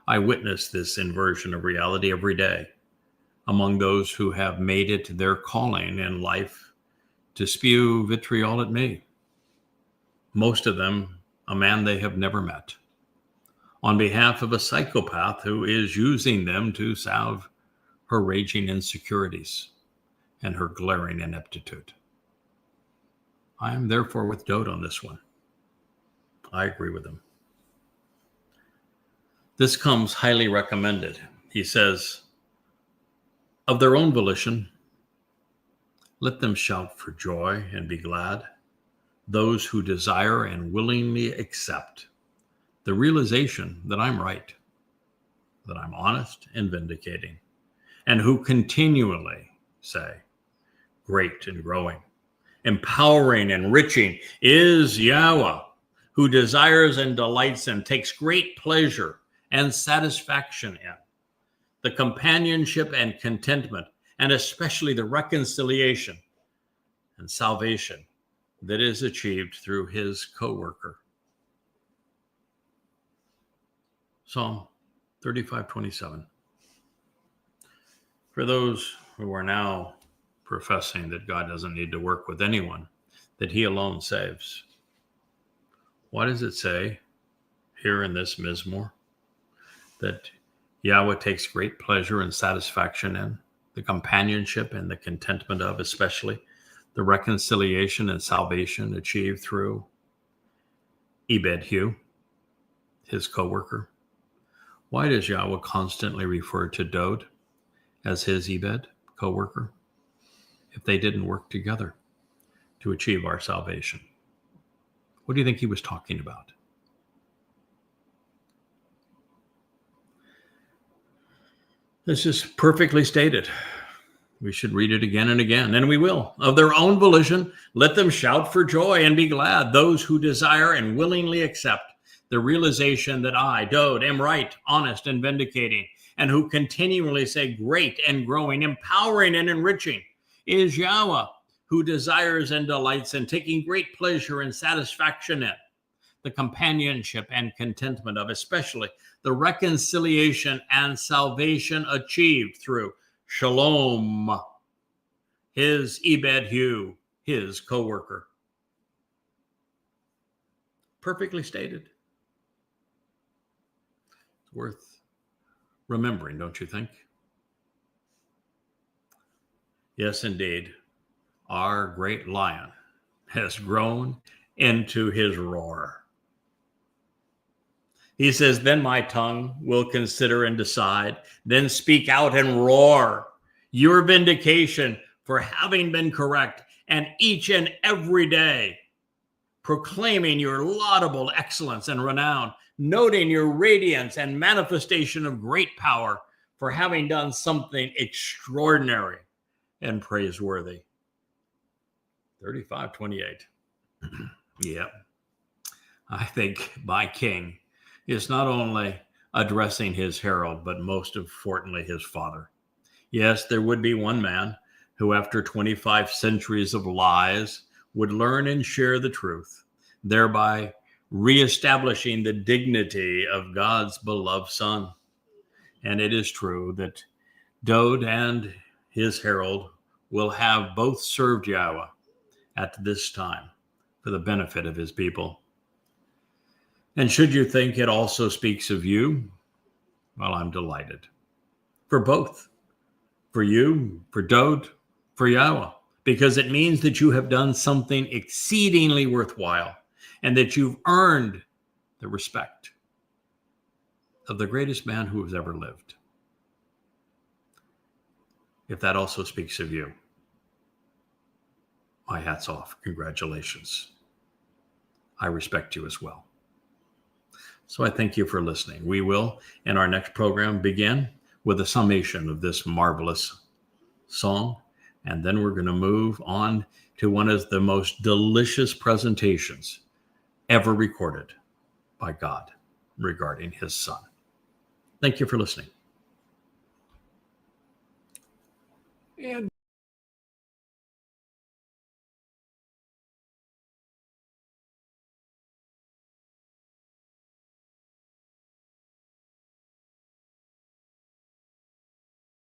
I witness this inversion of reality every day among those who have made it their calling in life to spew vitriol at me, most of them a man they have never met, on behalf of a psychopath who is using them to salve her raging insecurities and her glaring ineptitude. I am therefore with Dowd on this one. I agree with him. This comes highly recommended. He says, of their own volition, let them shout for joy and be glad, those who desire and willingly accept the realization that I'm right, that I'm honest and vindicating, and who continually say, great and growing, empowering and enriching is Yahowah, who desires and delights and takes great pleasure and satisfaction in the companionship and contentment, and especially the reconciliation and salvation that is achieved through his co-worker. Psalm 35:27. For those who are now professing that God doesn't need to work with anyone, that he alone saves, what does it say here in this Mizmor? That Yahweh takes great pleasure and satisfaction in the companionship and the contentment of, especially the reconciliation and salvation achieved through Ebed-Hu, his co-worker. Why does Yahweh constantly refer to Dowd as his Ebed, co-worker, if they didn't work together to achieve our salvation? What do you think he was talking about? This is perfectly stated. We should read it again and again, and we will. Of their own volition, let them shout for joy and be glad, those who desire and willingly accept the realization that I, Dowd, am right, honest, and vindicating, and who continually say great and growing, empowering and enriching is Yahowah, who desires and delights in taking great pleasure and satisfaction in the companionship and contentment of, especially the reconciliation and salvation achieved through Shalom, his Ebed-Hu, his co-worker. Perfectly stated. It's worth remembering, don't you think? Yes, indeed. Our great lion has grown into his roar. He says, then my tongue will consider and decide, then speak out and roar your vindication for having been correct, and each and every day proclaiming your laudable excellence and renown, noting your radiance and manifestation of great power for having done something extraordinary and praiseworthy. 35:28. Yeah. I think my king is not only addressing his herald, but most importantly, his father. Yes, there would be one man who, after 25 centuries of lies, would learn and share the truth, thereby reestablishing the dignity of God's beloved Son. And it is true that Dowd and his herald will have both served Yahowah at this time for the benefit of his people. And should you think it also speaks of you, well, I'm delighted. For both. For you, for Dowd, for Yahowah. Because it means that you have done something exceedingly worthwhile and that you've earned the respect of the greatest man who has ever lived. If that also speaks of you, my hat's off. Congratulations. I respect you as well. So I thank you for listening. We will, in our next program, begin with a summation of this marvelous song. And then we're going to move on to one of the most delicious presentations ever recorded by God regarding his Son. Thank you for listening.
And